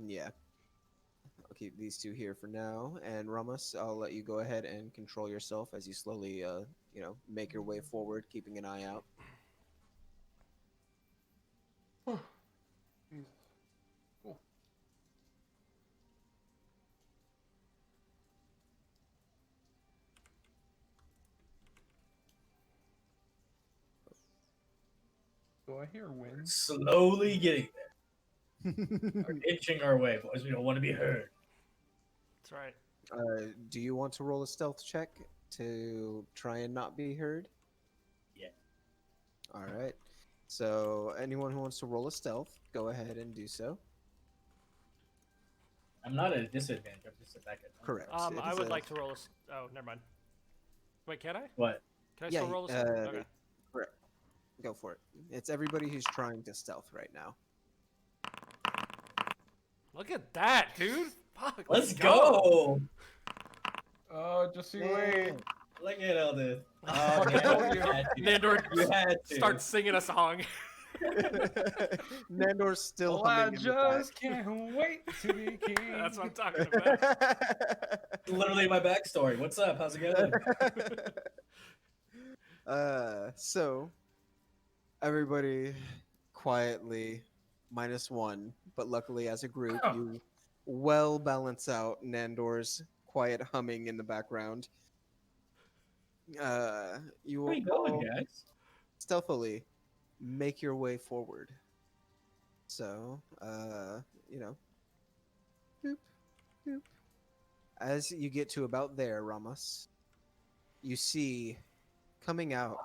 Yeah. I'll keep these two here for now. And Ramos, I'll let you go ahead and control yourself as you slowly, make your way forward, keeping an eye out. Jesus. Cool. Do I hear wind? Slowly getting there. We're inching our way, boys. We don't want to be heard. That's right. Do you want to roll a stealth check to try and not be heard? Yeah. All right. So anyone who wants to roll a stealth, go ahead and do so. I'm not at a disadvantage. I'm just at back at number. Correct. I would like to roll a. Oh, never mind. Wait, can I? What? Can I Yeah, still roll a stealth? Okay. correct. Go for it. It's everybody who's trying to stealth right now. Look at that, dude. Fuck. Let's go. Oh, just you wait. Look at all this. Oh, man, you. Nandor You had to. starts singing a song. Nandor's still Oh, I humming in the back. just can't wait to be king. That's what I'm talking about. Literally my backstory. What's up? How's it going? So everybody quietly -1, but luckily as a group you well balance out Nandor's quiet humming in the background. You Where will are you going, all guys? stealthily make your way forward. So, you know, boop, boop. As you get to about there, Ramos, you see coming out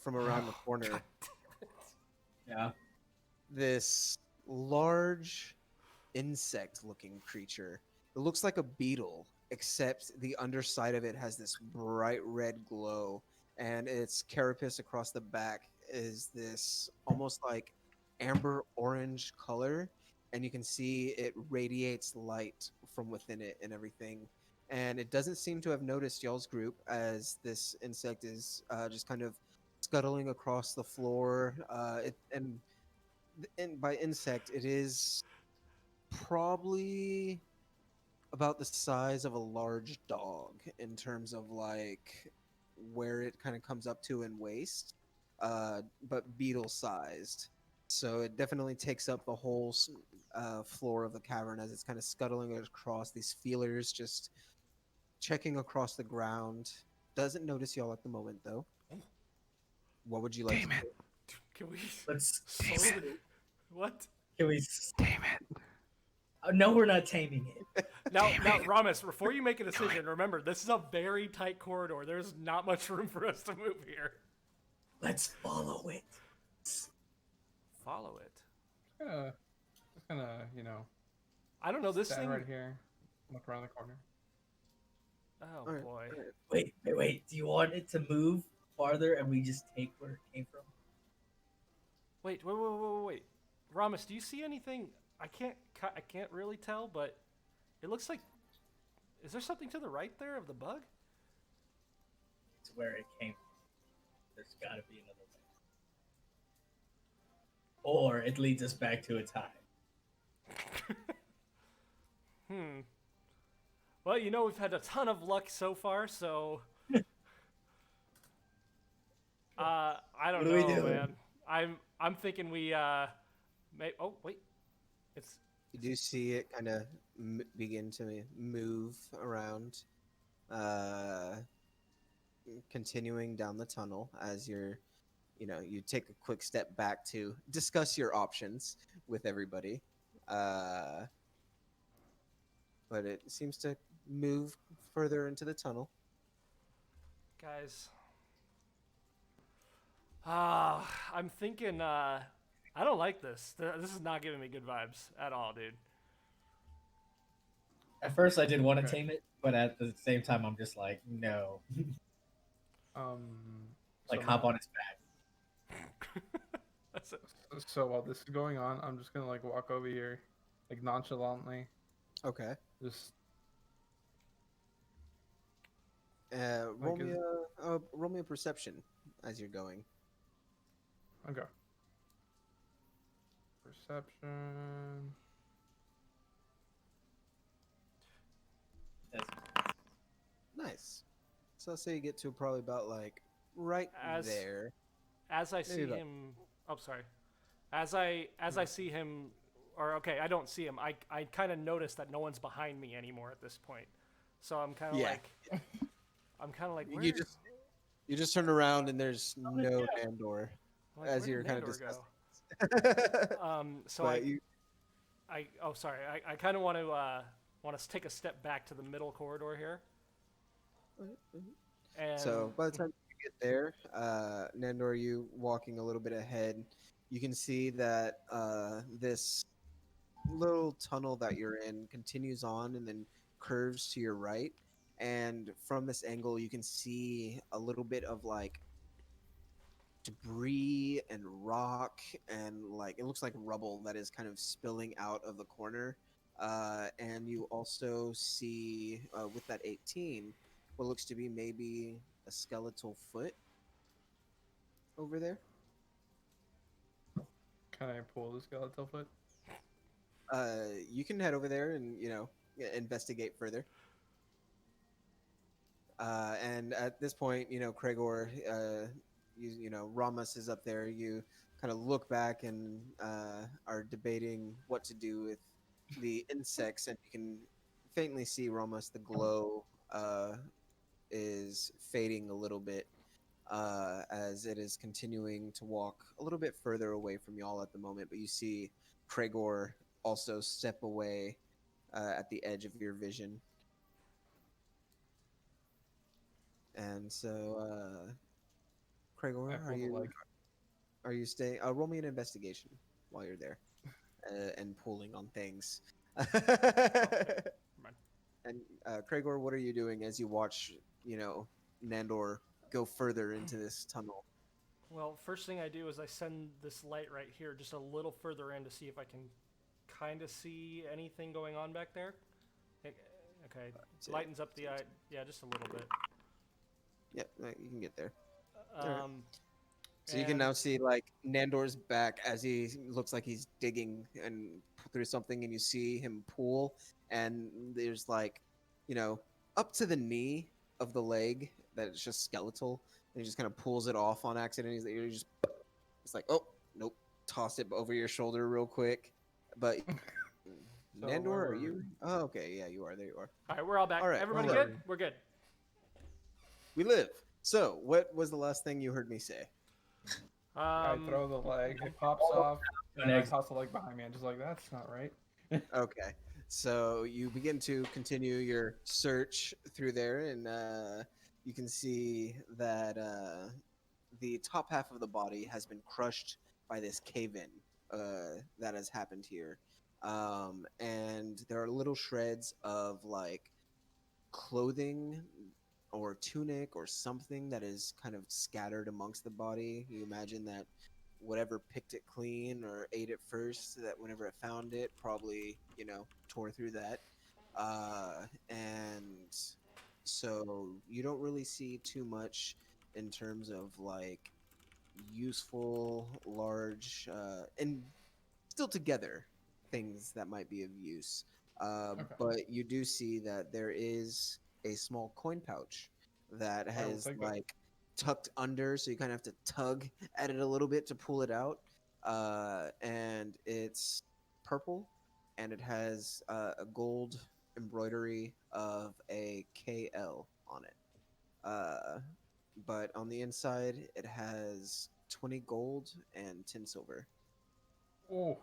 from around the corner Yeah. this large insect-looking creature. It looks like a beetle, except the underside of it has this bright red glow, and its carapace across the back is this almost like amber orange color, and you can see it radiates light from within it and everything. And it doesn't seem to have noticed y'all's group as this insect is just kind of scuttling across the floor. And by insect, it is probably about the size of a large dog in terms of like where it kind of comes up to in waist, but beetle sized. So it definitely takes up the whole floor of the cavern as it's kind of scuttling across these feelers, just checking across the ground. Doesn't notice y'all at the moment though. What would you like to do? Can we? Let's. What? Can we? Tame it. No, we're not taming it. Now, Ramos, before you make a decision, remember this is a very tight corridor. There's not much room for us to move here. Let's follow it. Follow it. Just gonna, you know, I don't know this stand thing. right here, look around the corner. Oh Alright, boy. alright. Wait. Do you want it to move farther and we just take where it came from? Wait. Ramos, do you see anything? I can't really tell, but it looks like. Is there something to the right there of the bug? It's where it came from. There's got to be another way. Or it leads us back to its hive. Well, we've had a ton of luck so far, so. I don't What do we know, do? man. I'm thinking we oh wait, it's. You do see it kind of begin to move around, continuing down the tunnel as you take a quick step back to discuss your options with everybody. But it seems to move further into the tunnel. Guys. I'm thinking, I don't like this. This is not giving me good vibes at all, dude. At first, I did want to Okay. tame it, but at the same time, I'm just like, no. Like, So hop now- on its back. That's it. So while this is going on, I'm just gonna like walk over here, like nonchalantly, Okay. just Roll Like, me roll me a perception as you're going. okay. Perception. That's- Nice. So I'll say you get to probably about like right As- there. As I see about- him, oh sorry. As I see him, or okay, I don't see him. I kind of notice that no one's behind me anymore at this point. So I'm kind of Yeah. like, where? You just turn around and there's no Nandor. I'm like, as where you're did kind of Nandor discussing. go? So But you oh sorry. I kind of want to take a step back to the middle corridor here. And So by the time you get there, Nandor, you walking a little bit ahead, you can see that this little tunnel that you're in continues on and then curves to your right. And from this angle, you can see a little bit of like debris and rock and like it looks like rubble that is kind of spilling out of the corner. And you also see with that 18 what looks to be maybe a skeletal foot over there. Can I pull the skeletal foot? You can head over there and investigate further. And at this point, Kregor, Ramos is up there. You kind of look back and are debating what to do with the insects, and you can faintly see Ramos. The glow is fading a little bit as it is continuing to walk a little bit further away from y'all at the moment. But you see Kregor also step away at the edge of your vision. And so, Kregor, I pull the leg. are you staying? Roll me an investigation while you're there, and pulling on things. mind. And Kregor, what are you doing as you watch, Nandor go further into this tunnel? well, first thing I do is I send this light right here just a little further in to see if I can kind of see anything going on back there. Okay, lightens up the eye. Yeah, just a little bit. Yep, you can get there. Alright. Um, So you can now see like Nandor's back as he looks like he's digging and through something, and you see him pull, and there's like, up to the knee of the leg that it's just skeletal, and he just kind of pulls it off on accident. He's just, it's like, oh nope, toss it over your shoulder real quick. But So Nandor, are we're- you? Oh, okay, yeah, you are. There you are. all right, we're all back. All right, Everybody well, good? We're good. We live. So, what was the last thing you heard me say? I throw the leg, it pops off, and I toss the leg behind me. I'm just like, that's not right. Okay. So you begin to continue your search through there, and you can see that the top half of the body has been crushed by this cave-in that has happened here. And there are little shreds of like clothing or tunic or something that is kind of scattered amongst the body. You imagine that whatever picked it clean or ate it first, that whenever it found it, probably, tore through that. And so you don't really see too much in terms of like useful, large, and still together things that might be of use. Okay. But you do see that there is a small coin pouch that I will has take it. like tucked under, so you kind of have to tug at it a little bit to pull it out. And it's purple, and it has a gold embroidery of a KL on it. But on the inside, it has 20 gold and 10 silver. Oh.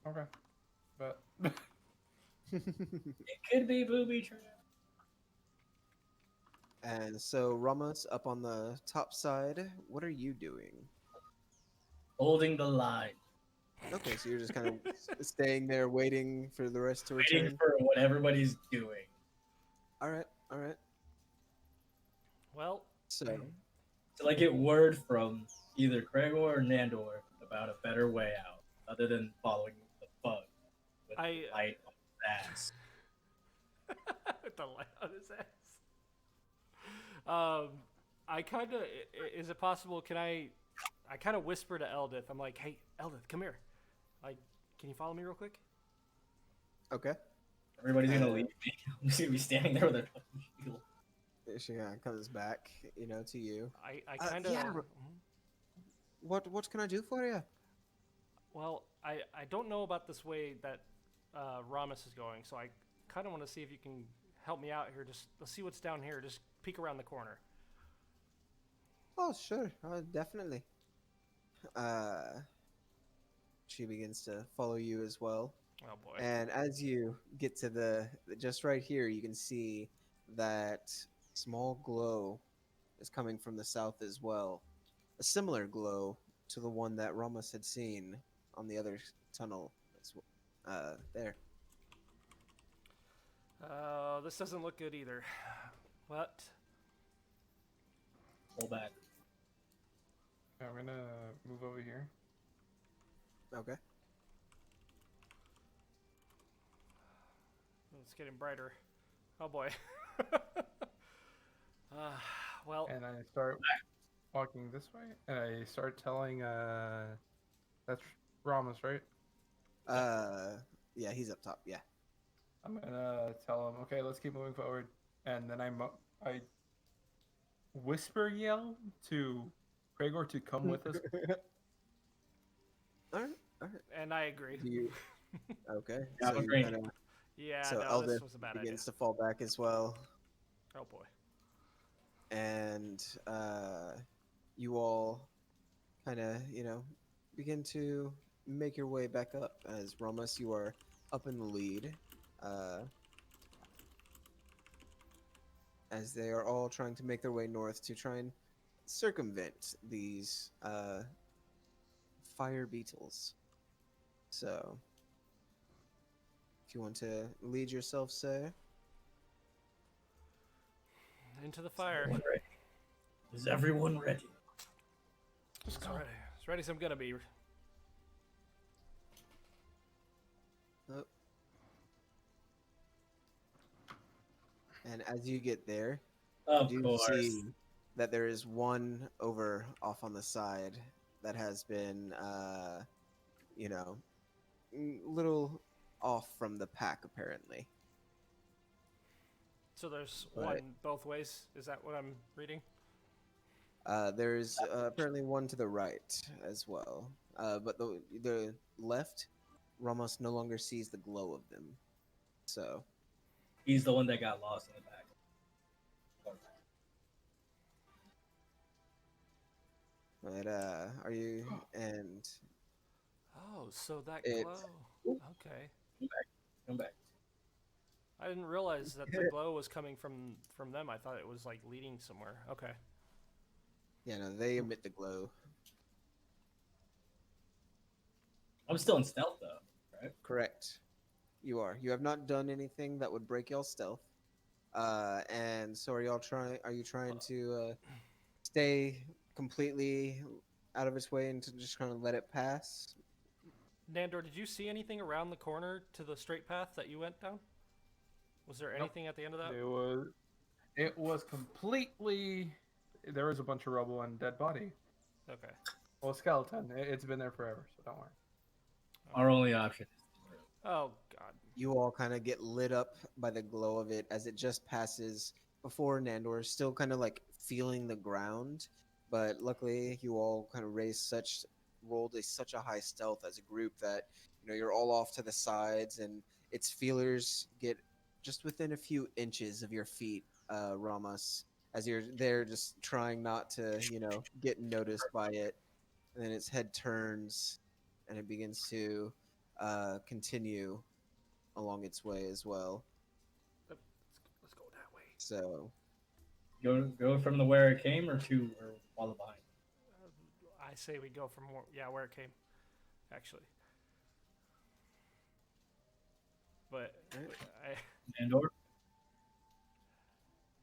Okay. But It could be booby trap. And so, Ramos, up on the top side, what are you doing? Holding the line. Okay, so you're just kind of staying there, waiting for the rest to Waiting return. for what everybody's doing. All right, all right. Well, So, Till I get word from either Gregor or Nandor about a better way out, other than following the bug with I- the light on his ass. with the light on his ass. I kind of. Is it possible? Can I kind of whisper to Eldith. I'm like, hey, Eldith, come here. Like, can you follow me real quick? okay. Everybody's gonna leave me. I'm just gonna be standing there with a fucking shield. She kind of comes back, to you. I kind of. yeah. What can I do for you? Well, I don't know about this way that Ramos is going, so I kind of want to see if you can help me out here. Just let's see what's down here. Just peek around the corner. Oh, sure, definitely. She begins to follow you as well. Oh boy. And as you get to just right here, you can see that small glow is coming from the south as well. A similar glow to the one that Ramos had seen on the other tunnel. There. This doesn't look good either. What? Pull back. I'm gonna move over here. Okay. It's getting brighter. Oh boy. Well, And I start walking this way, and I start telling, that's Ramos, right? Yeah, he's up top. Yeah. I'm gonna tell him, okay, let's keep moving forward. And then I whisper yell to Gregor to come with us. All right. All right. and I agree. Do you? Okay. Yeah, I'm agreeing. Yeah, So no, this Eldith was a bad idea. begins to fall back as well, Oh boy. and you all kind of, begin to make your way back up. As Ramos, you are up in the lead, as they are all trying to make their way north to try and circumvent these fire beetles. So, if you want to lead yourself, sir. Into the fire. Is everyone ready? As ready as I'm gonna be. Oh. And as you get there, Of you course. see that there is one over off on the side that has been, little off from the pack, apparently. So there's Right. one both ways. Is that what I'm reading? There's apparently one to the right as well. But the left, Ramos no longer sees the glow of them. So, He's the one that got lost in the back. but are you and Oh, so that It- glow. Okay. Come back. I didn't realize that the glow was coming from them. I thought it was like leading somewhere. Okay. yeah, no, they emit the glow. I'm still in stealth though, right? Correct. You are. You have not done anything that would break y'all stealth. And so are you trying to stay completely out of its way and to just kind of let it pass? Nandor, did you see anything around the corner to the straight path that you went down? Was there anything at the end of that? It was completely. There was a bunch of rubble and dead body. Okay. Well, skeleton. It's been there forever, so don't worry. Our only option. Oh god. You all kind of get lit up by the glow of it as it just passes before Nandor, still kind of like feeling the ground. But luckily, you all kind of rolled such a high stealth as a group that you're all off to the sides, and its feelers get just within a few inches of your feet, Ramos, as you're there just trying not to get noticed by it. And then its head turns, and it begins to continue along its way as well. Let's go that way. So Go from the where it came or follow behind. I say we go from where it came, actually. But Andor.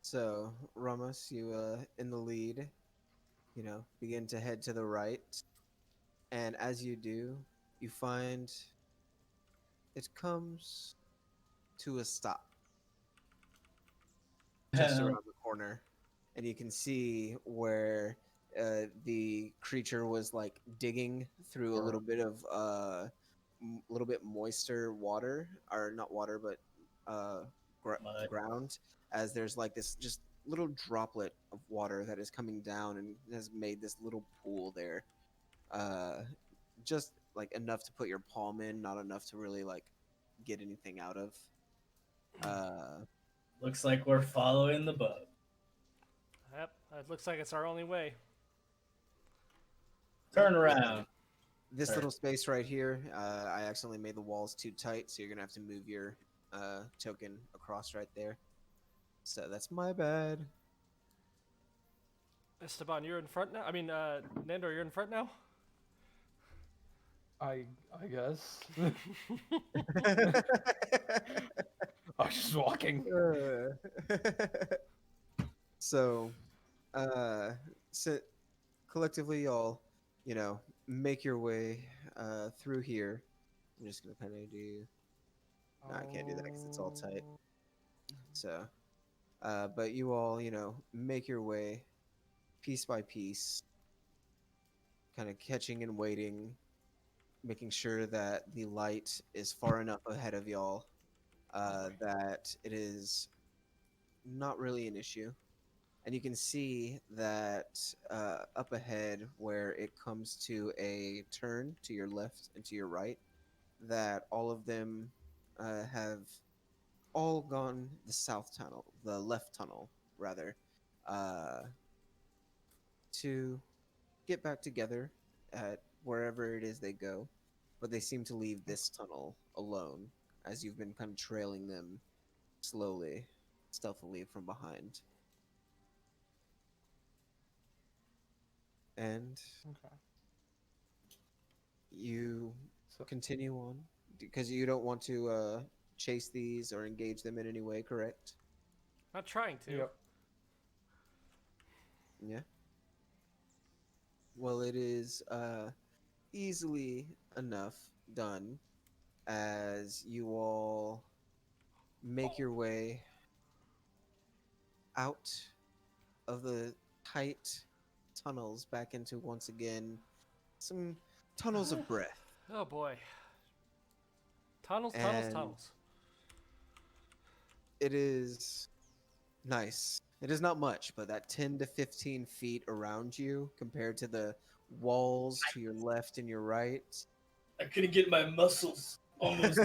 So, Ramos, you in the lead, begin to head to the right. And as you do, you find it comes to a stop just around the corner. And you can see where the creature was like digging through a little bit of little bit moister water, or not water, but Mud. ground, as there's like this just little droplet of water that is coming down and has made this little pool there. Just like enough to put your palm in, not enough to really like get anything out of. Looks like we're following the bug. yep, it looks like it's our only way. Turn around. This Sure. little space right here, I accidentally made the walls too tight, so you're gonna have to move your token across right there. So that's my bad. Esteban, you're in front now. I mean, Nando, you're in front now. I guess. I was just walking. So, uh, so collectively, y'all, make your way through here. I'm just gonna kind of do. No, I can't do that because it's all tight. So, but you all, make your way piece by piece, kind of catching and waiting, making sure that the light is far enough ahead of y'all that it is not really an issue. And you can see that up ahead, where it comes to a turn to your left and to your right, that all of them have all gone the south tunnel, the left tunnel, rather, uh, to get back together at wherever it is they go. But they seem to leave this tunnel alone, as you've been kind of trailing them slowly, stealthily from behind. And Okay. you So continue on because you don't want to chase these or engage them in any way, correct? Not trying to. yep. Yeah. Well, it is easily enough done as you all make your way out of the tight tunnels back into, once again, some tunnels of breath. Oh boy. Tunnels, tunnels, And tunnels. it is nice. It is not much, but that 10 to 15 feet around you compared to the walls to your left and your right. I couldn't get my muscles almost.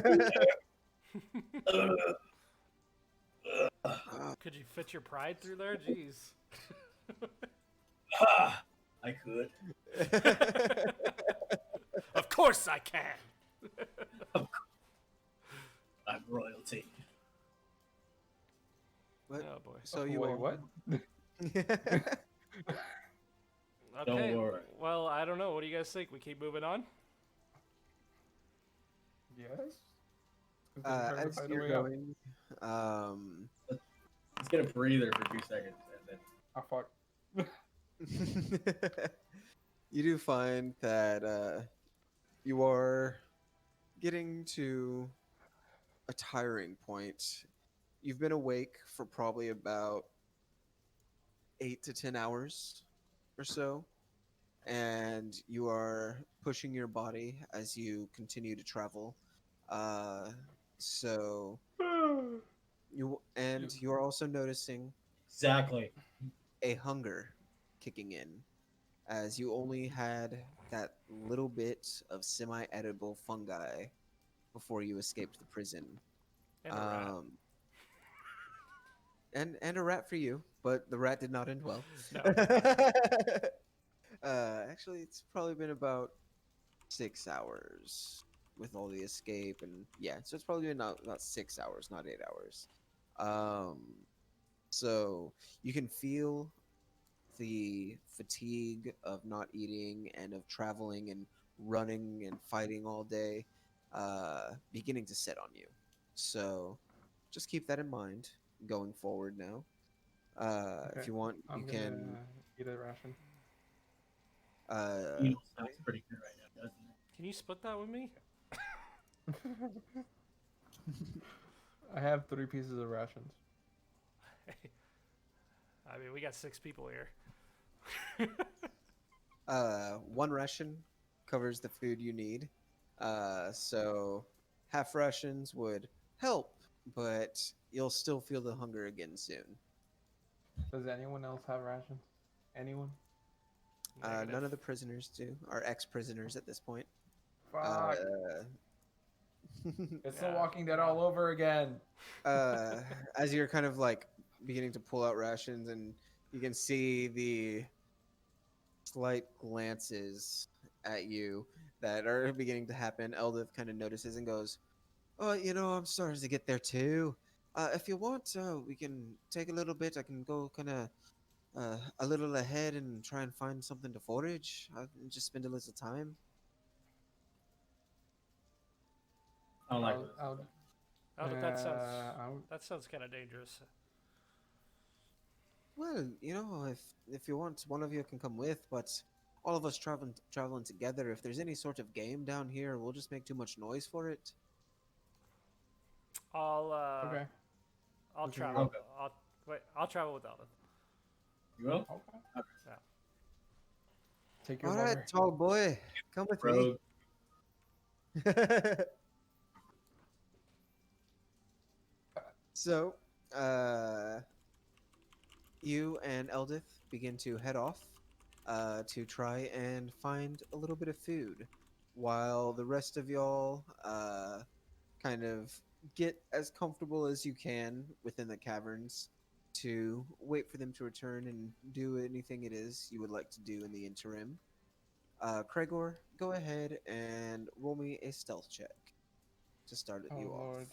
Could you fit your pride through there? Jeez. I could. Of course I can. I'm royalty. But, Oh boy. so you Wait, all... what? Okay. Don't worry. Well, I don't know. What do you guys think? We keep moving on? Yes. As you're going, Let's get a breather for 2 seconds and then. Oh fuck. you do find that you are getting to a tiring point. You've been awake for probably about 8 to 10 hours or so, and you are pushing your body as you continue to travel. Uh, so you are also noticing Exactly. a hunger kicking in, as you only had that little bit of semi-edible fungi before you escaped the prison. And a rat. And a rat for you, but the rat did not end well. No. Actually, it's probably been about 6 hours with all the escape, and yeah, so it's probably been about 6 hours, not 8 hours. Um, so you can feel the fatigue of not eating and of traveling and running and fighting all day beginning to set on you. So just keep that in mind going forward now. If Okay. you want, I'm you gonna can. eat a ration. Sounds pretty good right now, doesn't it? Can you split that with me? I have 3 pieces of rations. I mean, we got 6 people here. One ration covers the food you need. So half rations would help, but you'll still feel the hunger again soon. Does anyone else have rations? Anyone? Negative. None of the prisoners do. Are ex-prisoners at this point. Fuck. It's The Yeah. Walking Dead all over again. As you're kind of like beginning to pull out rations, and you can see the slight glances at you that are beginning to happen, Eldith kind of notices and goes, "Oh, I'm starting to get there too. If you want, we can take a little bit. I can go kind of a little ahead and try and find something to forage. I can just spend a little time. I don't like I'll, this. I'll, That sounds I'll, kind of dangerous. Well, if you want, one of you can come with, but all of us traveling together. If there's any sort of game down here, we'll just make too much noise for it. I'll okay. I'll We can travel. go. I'll travel with Elden. You will? Okay. Yeah. Take your All right, lover. tall boy, come with me. Rogue. So, you and Eldith begin to head off to try and find a little bit of food, while the rest of y'all kind of get as comfortable as you can within the caverns to wait for them to return and do anything it is you would like to do in the interim. Craigor, go ahead and roll me a stealth check to start Oh you Lord.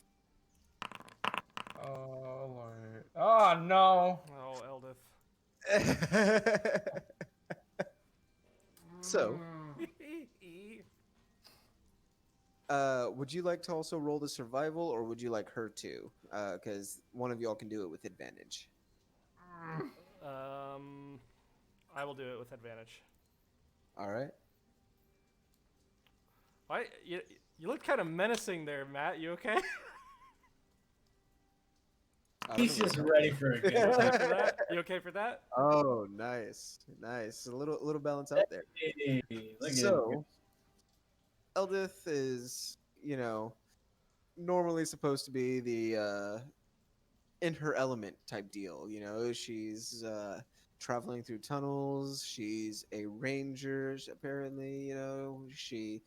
Oh Lord. Oh no. Oh, Eldith. off. So, would you like to also roll the survival, or would you like her to? Because one of y'all can do it with advantage. I will do it with advantage. All right. Why you look kind of menacing there, Matt? You okay? I don't He's know. just ready for a You good okay time. for that? You okay for that? Oh, nice, nice. A little balance out there. Hey, look at So, Eldith is, normally supposed to be the in her element type deal. She's traveling through tunnels. She's a ranger, apparently. She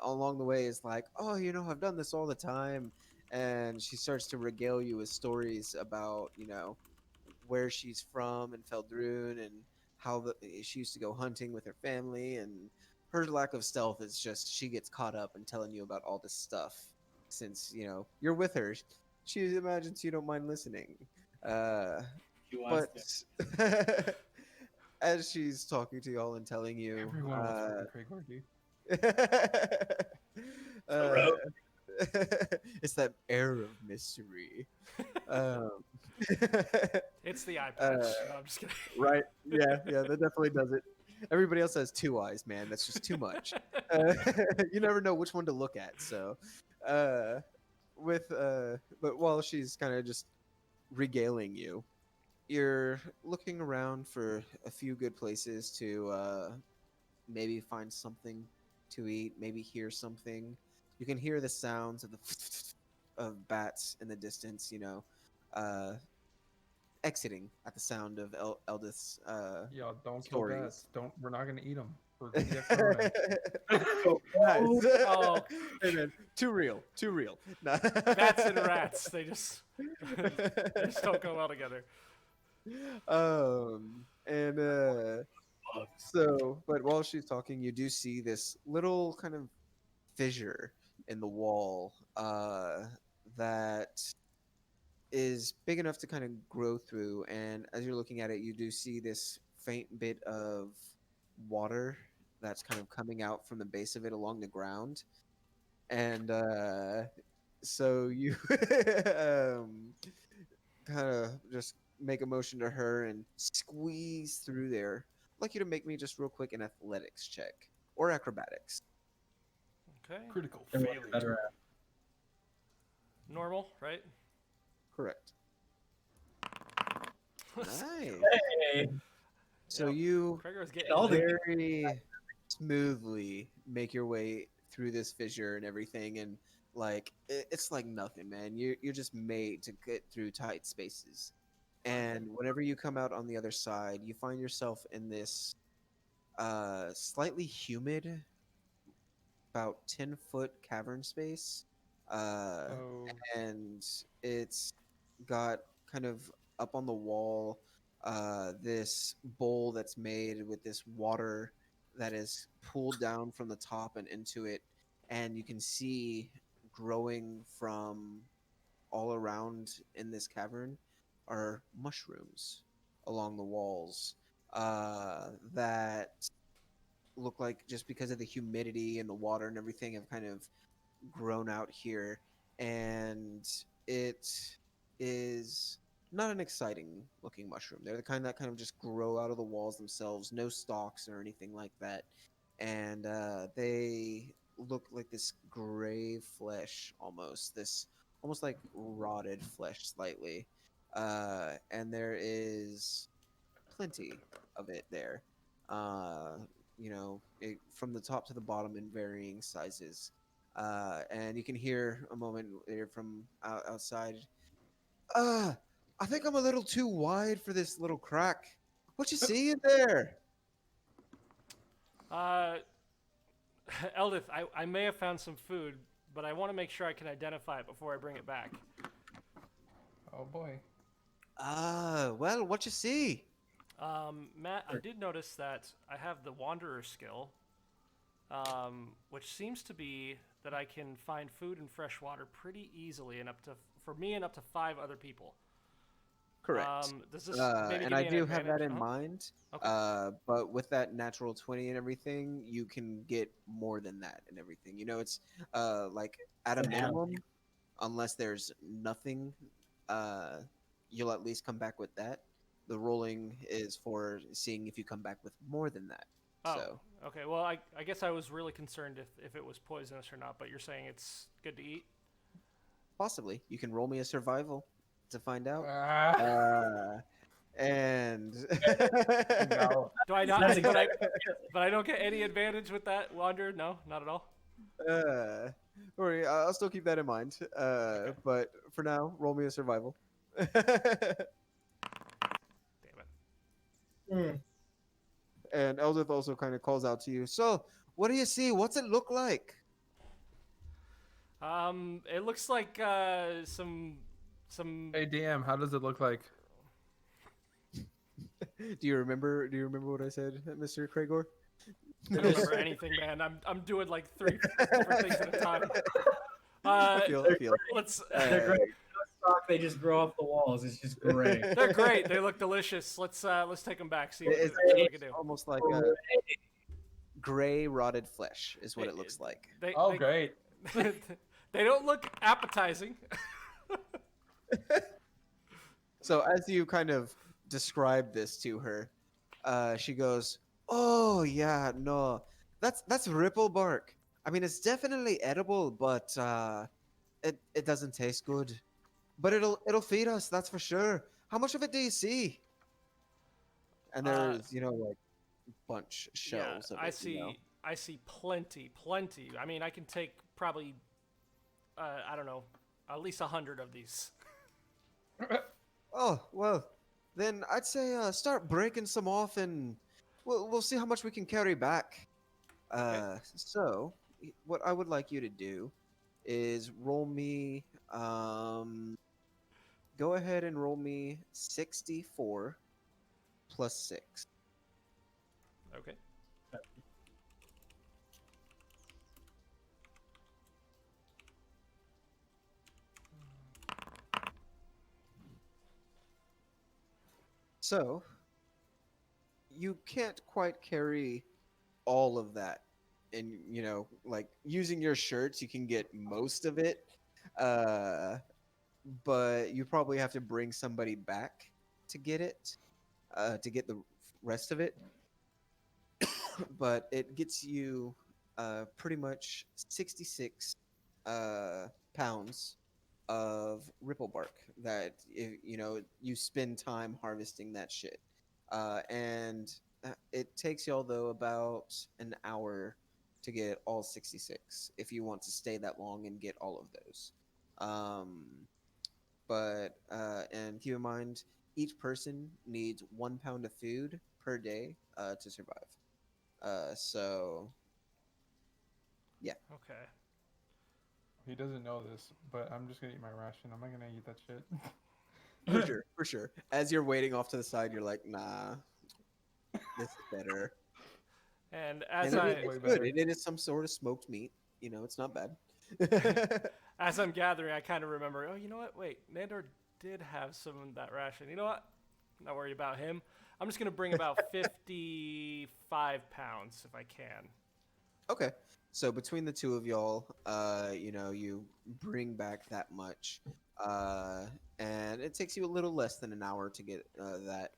along the way is like, oh, I've done this all the time, and she starts to regale you with stories about where she's from in Feldrune and how she used to go hunting with her family, and her lack of stealth is just she gets caught up in telling you about all this stuff since you're with her. She imagines you don't mind listening. He wants But as she's talking to y'all and telling you, Everyone wants fucking Craig Orgy. So uh, it's that air of mystery. Um, It's the eye patch. uh, No, I'm just kidding. right? Yeah, that definitely does it. Everybody else has two eyes, man. That's just too much. Uh, you never know which one to look at. So, but while she's kind of just regaling you, you're looking around for a few good places to maybe find something to eat, maybe hear something. You can hear the sounds of the of bats in the distance, uh, exiting at the sound of Eldith's Yo, don't kill stories. bats. Don't. We're not gonna eat them. We're gonna get corona. Nice. Oh. Hey man, too real, too real. Nah. Bats and rats. They just don't go well together. And but while she's talking, you do see this little kind of fissure in the wall that is big enough to kind of grow through. And as you're looking at it, you do see this faint bit of water that's kind of coming out from the base of it along the ground. And so you kind of just make a motion to her and squeeze through there. I'd like you to make me just real quick an athletics check or acrobatics. Okay. Critical Everyone's failure. better at. Normal, right? Correct. Nice. Hey, So Yep. you Gregor's getting all the very smoothly make your way through this fissure and everything, and like it's like nothing, man. You're just made to get through tight spaces. And whenever you come out on the other side, you find yourself in this slightly humid, about 10-foot cavern space. Uh, Oh, and it's got kind of up on the wall this bowl that's made with this water that is pulled down from the top and into it, and you can see growing from all around in this cavern are mushrooms along the walls that look like, just because of the humidity and the water and everything, have kind of grown out here, and it is not an exciting looking mushroom. They're the kind that kind of just grow out of the walls themselves, no stalks or anything like that, and they look like this gray flesh, almost like rotted flesh slightly, and there is plenty of it there. Uh, from the top to the bottom in varying sizes. And you can hear a moment later from outside. Uh, I think I'm a little too wide for this little crack. What you see in there? Uh, Eldith, I may have found some food, but I want to make sure I can identify it before I bring it back. Oh boy. Well, what you see? Matt, I did notice that I have the Wanderer skill, which seems to be that I can find food and fresh water pretty easily, and for me and up to 5 other people. Correct. Does this maybe And give I me an do have that advantage? in mind. Okay. But with that natural 20 and everything, you can get more than that and everything. It's like at a An average. minimum, unless there's nothing, uh, you'll at least come back with that. The rolling is for seeing if you come back with more than that. Oh, So okay. Well, I guess I was really concerned if it was poisonous or not, but you're saying it's good to eat? possibly you can roll me a survival to find out. Ah, And no. Do I not? That's But I don't get any advantage with that Wanderer? No, not at all? Don't worry, I'll still keep that in mind. But for now, roll me a survival. Damn it. Mm. And Eldith also kind of calls out to you. So, what do you see? What's it look like? It looks like some. Hey DM, how does it look like? Do you remember? Do you remember what I said, Mr. Cragor? I don't remember anything, man. I'm doing like 3 different things at a time. I feel. Let's. They're great. No stock, they just grow off the walls. It's just gray. They're great. They look delicious. Let's take them back. See what It's, we can do. almost like a gray rotted flesh is what it looks like. Oh, great. They don't look appetizing. So as you kind of describe this to her, she goes, "Oh yeah, no, that's ripple bark. I mean, it's definitely edible, but it doesn't taste good. But it'll feed us, that's for sure. How much of it do you see?" And there's like bunch shells of it. I see plenty. I mean, I can take probably I don't know, at least 100 of these. Oh well, then I'd say start breaking some off, and we'll see how much we can carry back. So what I would like you to do is roll me. Go ahead and roll me 64 plus 6. Okay. So you can't quite carry all of that, and like using your shirts, you can get most of it. But you probably have to bring somebody back to get it, to get the rest of it. But it gets you pretty much 66 pounds of ripple bark that you spend time harvesting that shit. And it takes y'all though about an hour to get all 66 if you want to stay that long and get all of those. And keep in mind, each person needs 1 pound of food per day to survive. So yeah. Okay. He doesn't know this, but I'm just gonna eat my ration. I'm not gonna eat that shit. For sure. As you're waiting off to the side, you're like, nah, this is better. And And as it- I it's Way good. better. It is some sort of smoked meat. It's not bad. As I'm gathering, I kind of remember. Oh, you know what? Wait, Nandor did have some of that ration. You know what? Not worry about him. I'm just gonna bring about 55 pounds if I can. Okay. So between the two of y'all, you bring back that much, uh, and it takes you a little less than an hour to get that.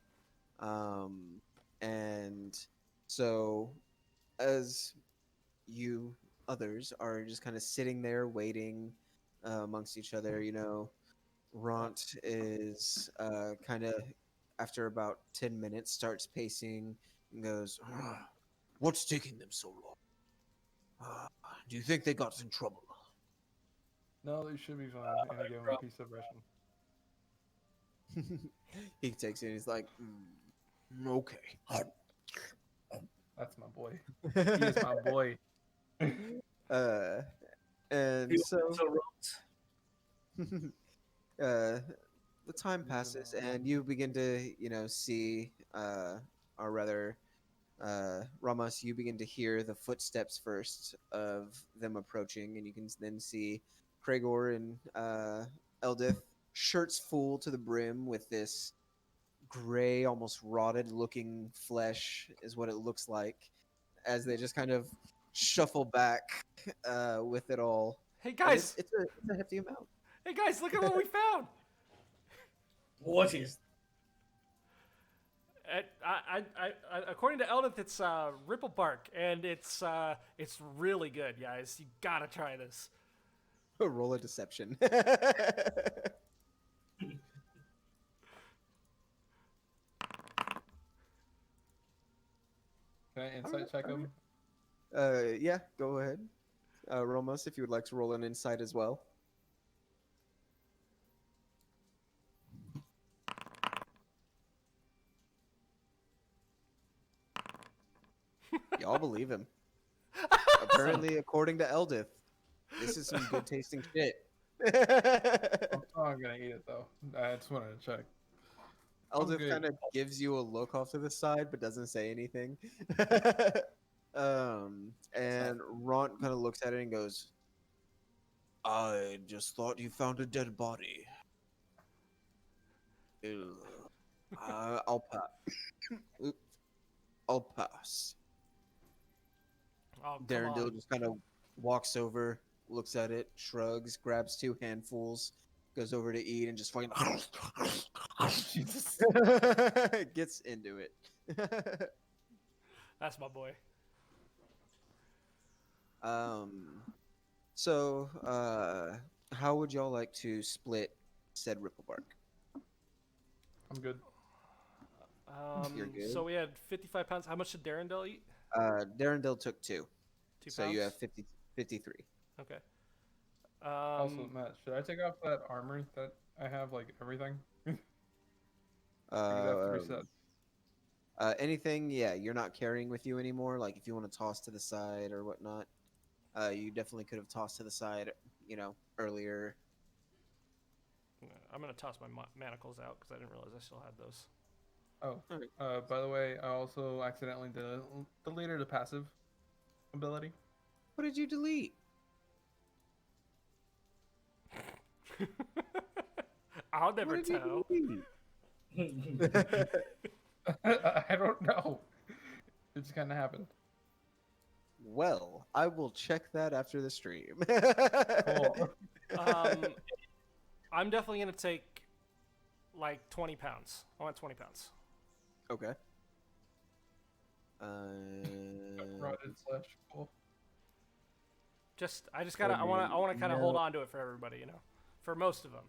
Um, and so as you others are just kind of sitting there waiting amongst each other, Ront is kind of after about 10 minutes starts pacing and goes, "What's taking them so long? Do you think they got in trouble?" No, they should be fine. And I give him a piece of ration. He takes it and he's like, "Okay." That's my boy. He is my boy. uh, and so uh, the time passes, and you begin to, see, or rather, Ramos, you begin to hear the footsteps first of them approaching, and you can then see Kragor and Eldith, shirts full to the brim with this gray, almost rotted looking flesh, is what it looks like, as they just kind of shuffle back with it all. Hey And guys! it's a hefty amount. Hey guys! Look at what we found. What is? According to Eldith, it's ripple bark, and it's really good, guys. You gotta try this. Roll a deception. Can I insight check him? Yeah, go ahead. Ramos, if you would like to roll an insight as well. Y'all believe him. Apparently, according to Eldith, this is some good tasting shit. I'm gonna eat it though. I just wanted to check. Eldith kind of gives you a look off to the side, but doesn't say anything. And Ron kind of looks at it and goes, "I just thought you found a dead body. Ew. I'll pass. I'll pass." Oh, come Darendil on. just kind of walks over, looks at it, shrugs, grabs two handfuls, goes over to eat, and just fucking Jesus. gets into it. That's my boy. So, how would y'all like to split said ripple bark? I'm good. You're good. So we had 55 pounds. How much did Darendel eat? Darendil took 2. 2 So pounds? you have 53. Okay. Also, Matt, should I take off that armor that I have, like everything? I have 3 sets. Anything, yeah, you're not carrying with you anymore. Like if you want to toss to the side or whatnot, you definitely could have tossed to the side, earlier. I'm gonna toss my manacles out because I didn't realize I still had those. Oh, by the way, I also accidentally deleted a passive ability. What did you delete? I'll never What did tell. you delete? I don't know. It just kind of happened. Well, I will check that after the stream. Cool. I'm definitely gonna take like 20 pounds. I want 20 pounds. Okay. Rotted flesh. Cool. I wanna kind of hold on to it for everybody, for most of them.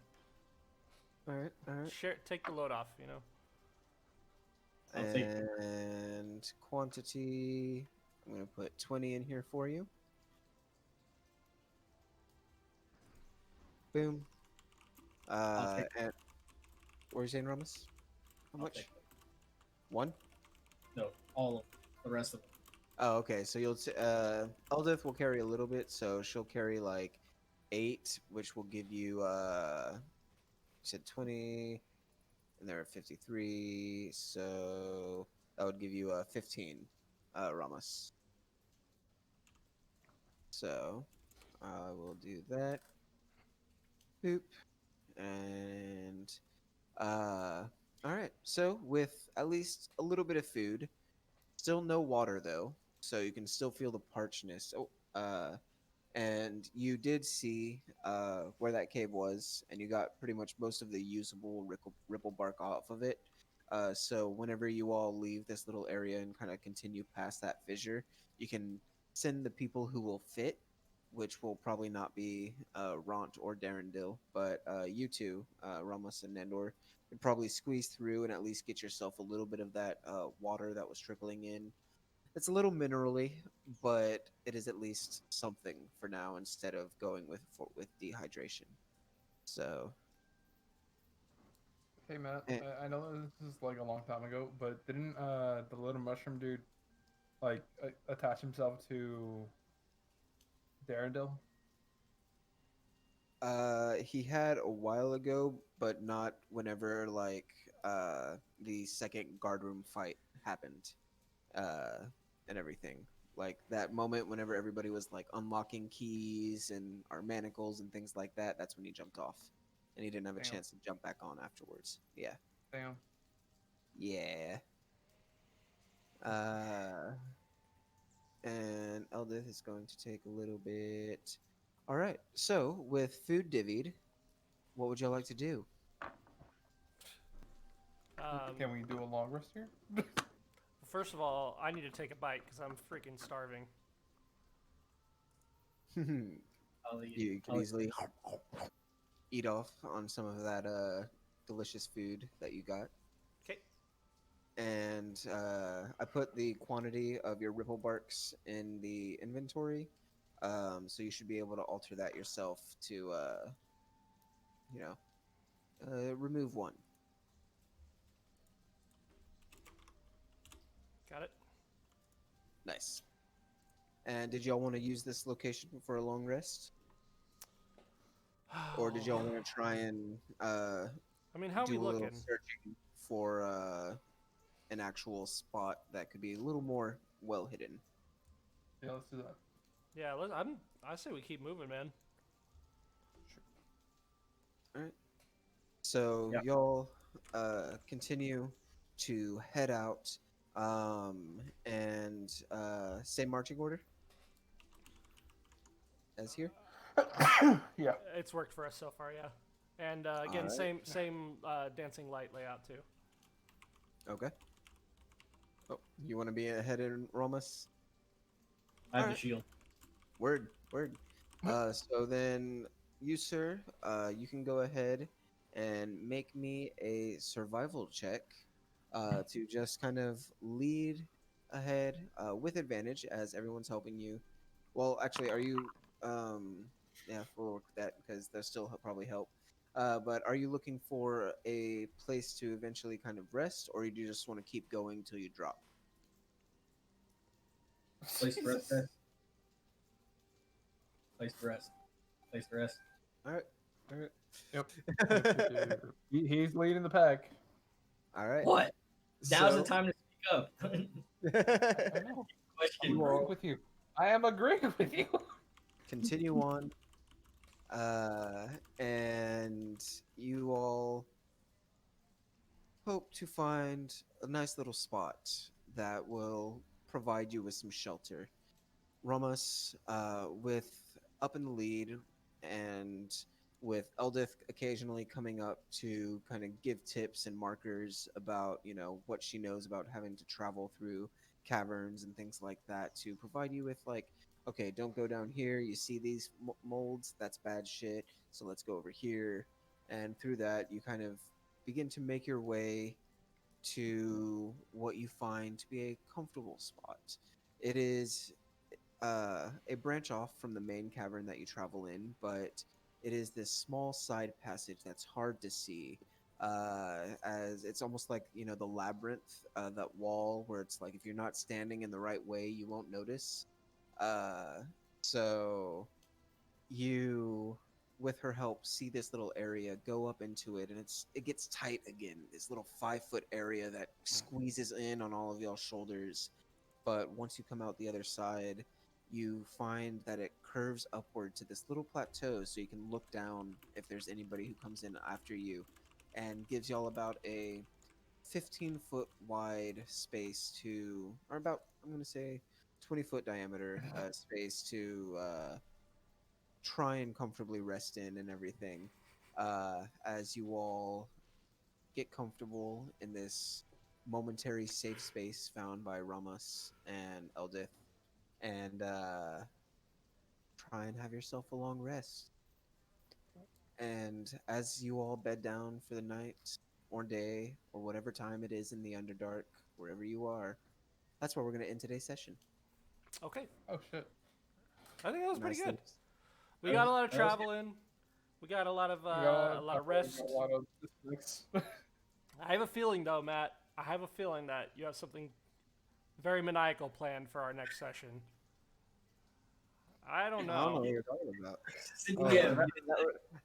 All right. Take the load off, I'll take And quantity, I'm going to put 20 in here for you. Boom. I'll take And what are you saying, Ramos? How I'll much? take it. 1? No, all of the rest of them. Oh, okay. So Eldith will carry a little bit, so she'll carry like 8, which will give you you said 20, and there are 53, so that would give you 15, Ramos. So, I will do that. Boop. And all right. So with at least a little bit of food, still no water though, so you can still feel the parchness. Oh, and you did see where that cave was, and you got pretty much most of the usable ripple bark off of it. So whenever you all leave this little area and kind of continue past that fissure, you can send the people who will fit, which will probably not be Ront or Darendil, but you two, Ramos and Nandor, could probably squeeze through and at least get yourself a little bit of that water that was trickling in. It's a little minerally, but it is at least something for now instead of going with dehydration. So, Hey Matt, eh, I know this is like a long time ago, but didn't the little mushroom dude like attach himself to Darendil? he had a while ago, but not whenever like the second guard room fight happened, uh, and everything. Like that moment whenever everybody was like unlocking keys and our manacles and things like that. That's when he jumped off, and he didn't have a Damn, chance to jump back on afterwards. Yeah, damn. yeah. Uh, and Eldith is going to take a little bit. All right. So with food divvied, what would y'all like to do? Can we do a long rest here? First of all, I need to take a bite because I'm freaking starving. you I'll eat. could easily eat off on some of that delicious food that you got. Okay. And I put the quantity of your ripple barks in the inventory, so you should be able to alter that yourself to, you know, remove one. Got it. Nice. And did y'all want to use this location for a long rest, or did y'all want to try and I mean, how are we do a little looking? searching for an actual spot that could be a little more well hidden? Yeah, let's do that. Yeah, I say we keep moving, man. All right. So Yep. y'all continue to head out, and same marching order as here. Yeah. It's worked for us so far, yeah. And again, Alright. same dancing light layout too. Okay. Oh, you want to be ahead in Romus? I have the Alright. shield. Word, word. So then you, sir, you can go ahead and make me a survival check to just kind of lead ahead with advantage as everyone's helping you. Well, actually, are you? Yeah, we'll work with that because they'll still probably help. But are you looking for a place to eventually kind of rest, or do you just want to keep going till you drop? Place to rest. There. Place to rest. Place to rest. All right, all right, Yep. He's leading the pack. all right. What? Now's the So, time to speak up. I know. I'm Question. agreeing with you. I am agreeing with you. continue on, and you all hope to find a nice little spot that will provide you with some shelter. Ramos, with up in the lead, and with Eldith occasionally coming up to kind of give tips and markers about, what she knows about having to travel through caverns and things like that to provide you with, like, okay, don't go down here. You see these molds? That's bad shit. So let's go over here. And through that, you kind of begin to make your way to what you find to be a comfortable spot. It is a branch off from the main cavern that you travel in, but it is this small side passage that's hard to see. As it's almost like the labyrinth, that wall where it's like if you're not standing in the right way, you won't notice. Uh, so you, with her help, see this little area, go up into it, and it gets tight again. This little 5 foot area that squeezes in on all of y'all's shoulders. But once you come out the other side, you find that it curves upward to this little plateau so you can look down if there's anybody who comes in after you, and gives y'all about a 15-foot wide space to, or about, I'm going to say 20-foot diameter space to try and comfortably rest in and everything, as you all get comfortable in this momentary safe space found by Ramas and Eldith, and try and have yourself a long rest. And as you all bed down for the night or day or whatever time it is in the Underdark, wherever you are, that's where we're going to end today's session. Okay, Oh shit. I think that was pretty Nice good. things. We got a lot of That was travel in. We got a lot of We got a lot of rest. a lot of disconnects. I have a feeling, though, Matt. I have a feeling that you have something very maniacal planned for our next session. I don't I don't know know. what you're talking about. Yeah,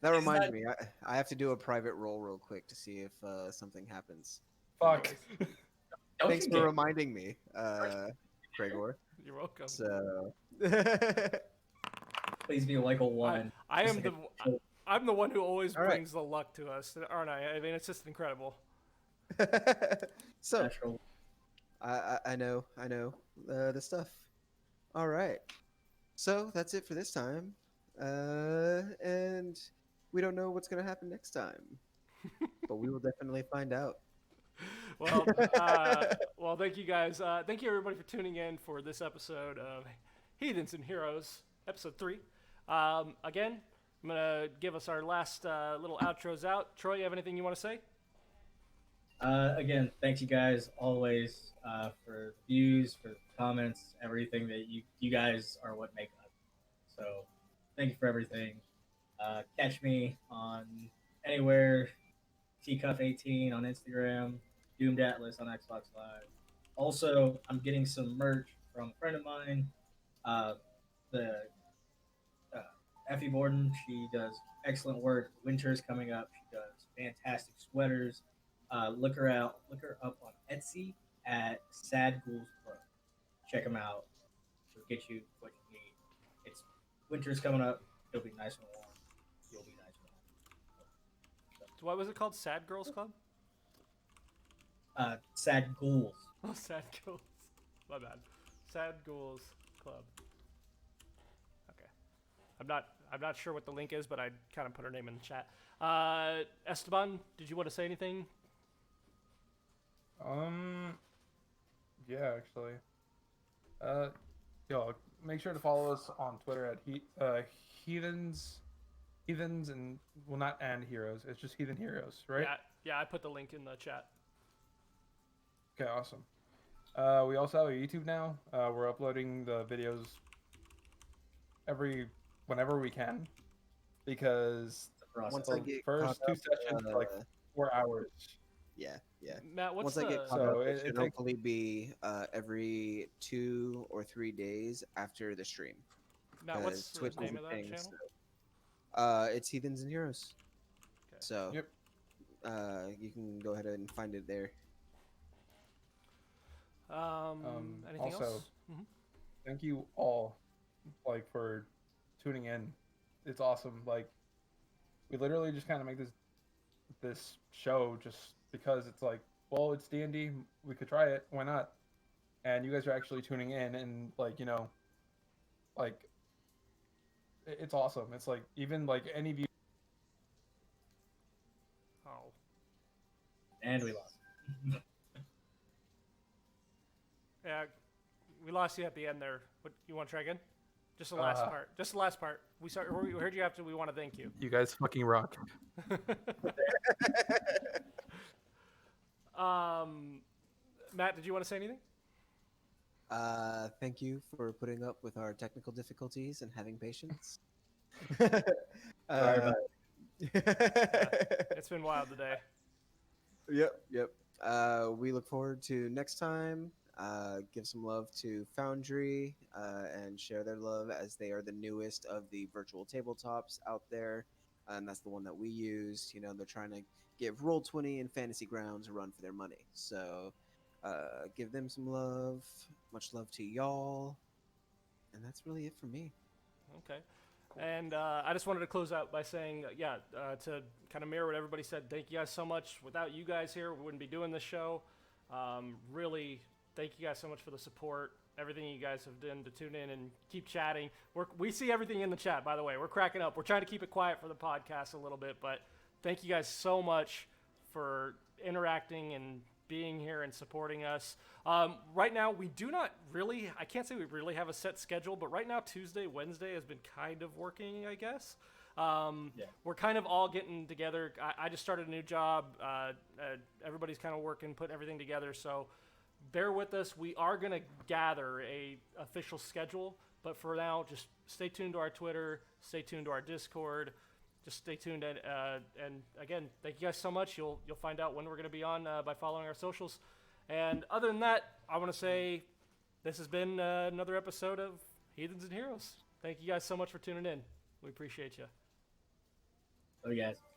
That reminds me. I have to do a private roll real quick to see if something happens. Fuck. don't Thanks you for get- reminding me, Gregor. You're welcome. So, Please be like a one. I Just am like the I'm the one who always All right. brings the luck to us, aren't I? I mean, it's just incredible. so natural. I know the stuff. All right. So that's it for this time, and we don't know what's gonna happen next time, but we will definitely find out. Well, well, thank you guys. Thank you everybody for tuning in for this episode of Heathens and Heroes, episode 3. Again, I'm gonna give us our last little outros out. Troy, you have anything you want to say? Again, thanks you guys always for views, for comments, everything that you guys are what make us. So thank you for everything. Catch me on anywhere, tcuff18 on Instagram, Doomed Atlas on Xbox Live. Also, I'm getting some merch from a friend of mine, the Effie Borden. She does excellent work. Winter is coming up. She does fantastic sweaters. Look her up on Etsy at Sad Ghouls Pro. Check them out. She'll get you what you need. It's winter's coming up. It'll be nice and warm. You'll be nice and warm. So what was it called? Sad Girls Club? Sad Ghouls. Oh, Sad Ghouls. My bad. Sad Ghouls Club. Okay. I'm not sure what the link is, but I kind of put her name in the chat. Esteban, did you want to say anything? Yeah, actually. Yo, make sure to follow us on Twitter at Heathens, and well, not and Heroes. It's just Heathen Heroes, right? Yeah, I put the link in the chat. Okay, awesome. We also have a YouTube now. We're uploading the videos whenever we can, because Once the I get first caught two up, sessions are like 4 hours. yeah. Matt, what's Once the I get caught So up, it it should takes- hopefully be every 2 or 3 days after the stream. Matt, what's 'cause the Twitch name is of a that thing, channel? It's Heathens and Heroes. Okay. So Yep. you can go ahead and find it there. Anything also- else? Mhm. Thank you all, like, for tuning in. It's awesome. Like, we literally just kind of make this show just because it's like, well, it's D&D. We could try it. Why not? And you guys are actually tuning in, and like, like, it's awesome. It's like, even like any of you. Oh, And we lost. yeah, we lost you at the end there. What you want to try again? Just the last part. Just the last part. We heard you after. We want to thank you. You guys fucking rock. Matt, did you want to say anything? Thank you for putting up with our technical difficulties and having patience. Sorry about It's been wild today. Yep. We look forward to next time. Give some love to Foundry and share their love, as they are the newest of the virtual tabletops out there, and that's the one that we use. You know, they're trying to give Roll20 and Fantasy Grounds a run for their money. So give them some love. Much love to y'all. And that's really it for me. Okay. And I just wanted to close out by saying, to kind of mirror what everybody said, thank you guys so much. Without you guys here, we wouldn't be doing this show. Really, thank you guys so much for the support, everything you guys have done to tune in and keep chatting. We see everything in the chat, by the way. We're cracking up. We're trying to keep it quiet for the podcast a little bit, but thank you guys so much for interacting and being here and supporting us. Right now, we do not really, I can't say we really have a set schedule, but right now, Tuesday, Wednesday has been kind of working, I guess. We're kind of all getting together. I just started a new job. Everybody's kind of working, putting everything together. So bear with us. We are going to gather a official schedule, but for now, just stay tuned to our Twitter, stay tuned to our Discord. Just stay tuned, and again, thank you guys so much. You'll find out when we're going to be on by following our socials. And other than that, I want to say this has been another episode of Heathens and Heroes. Thank you guys so much for tuning in. We appreciate you. Love you guys.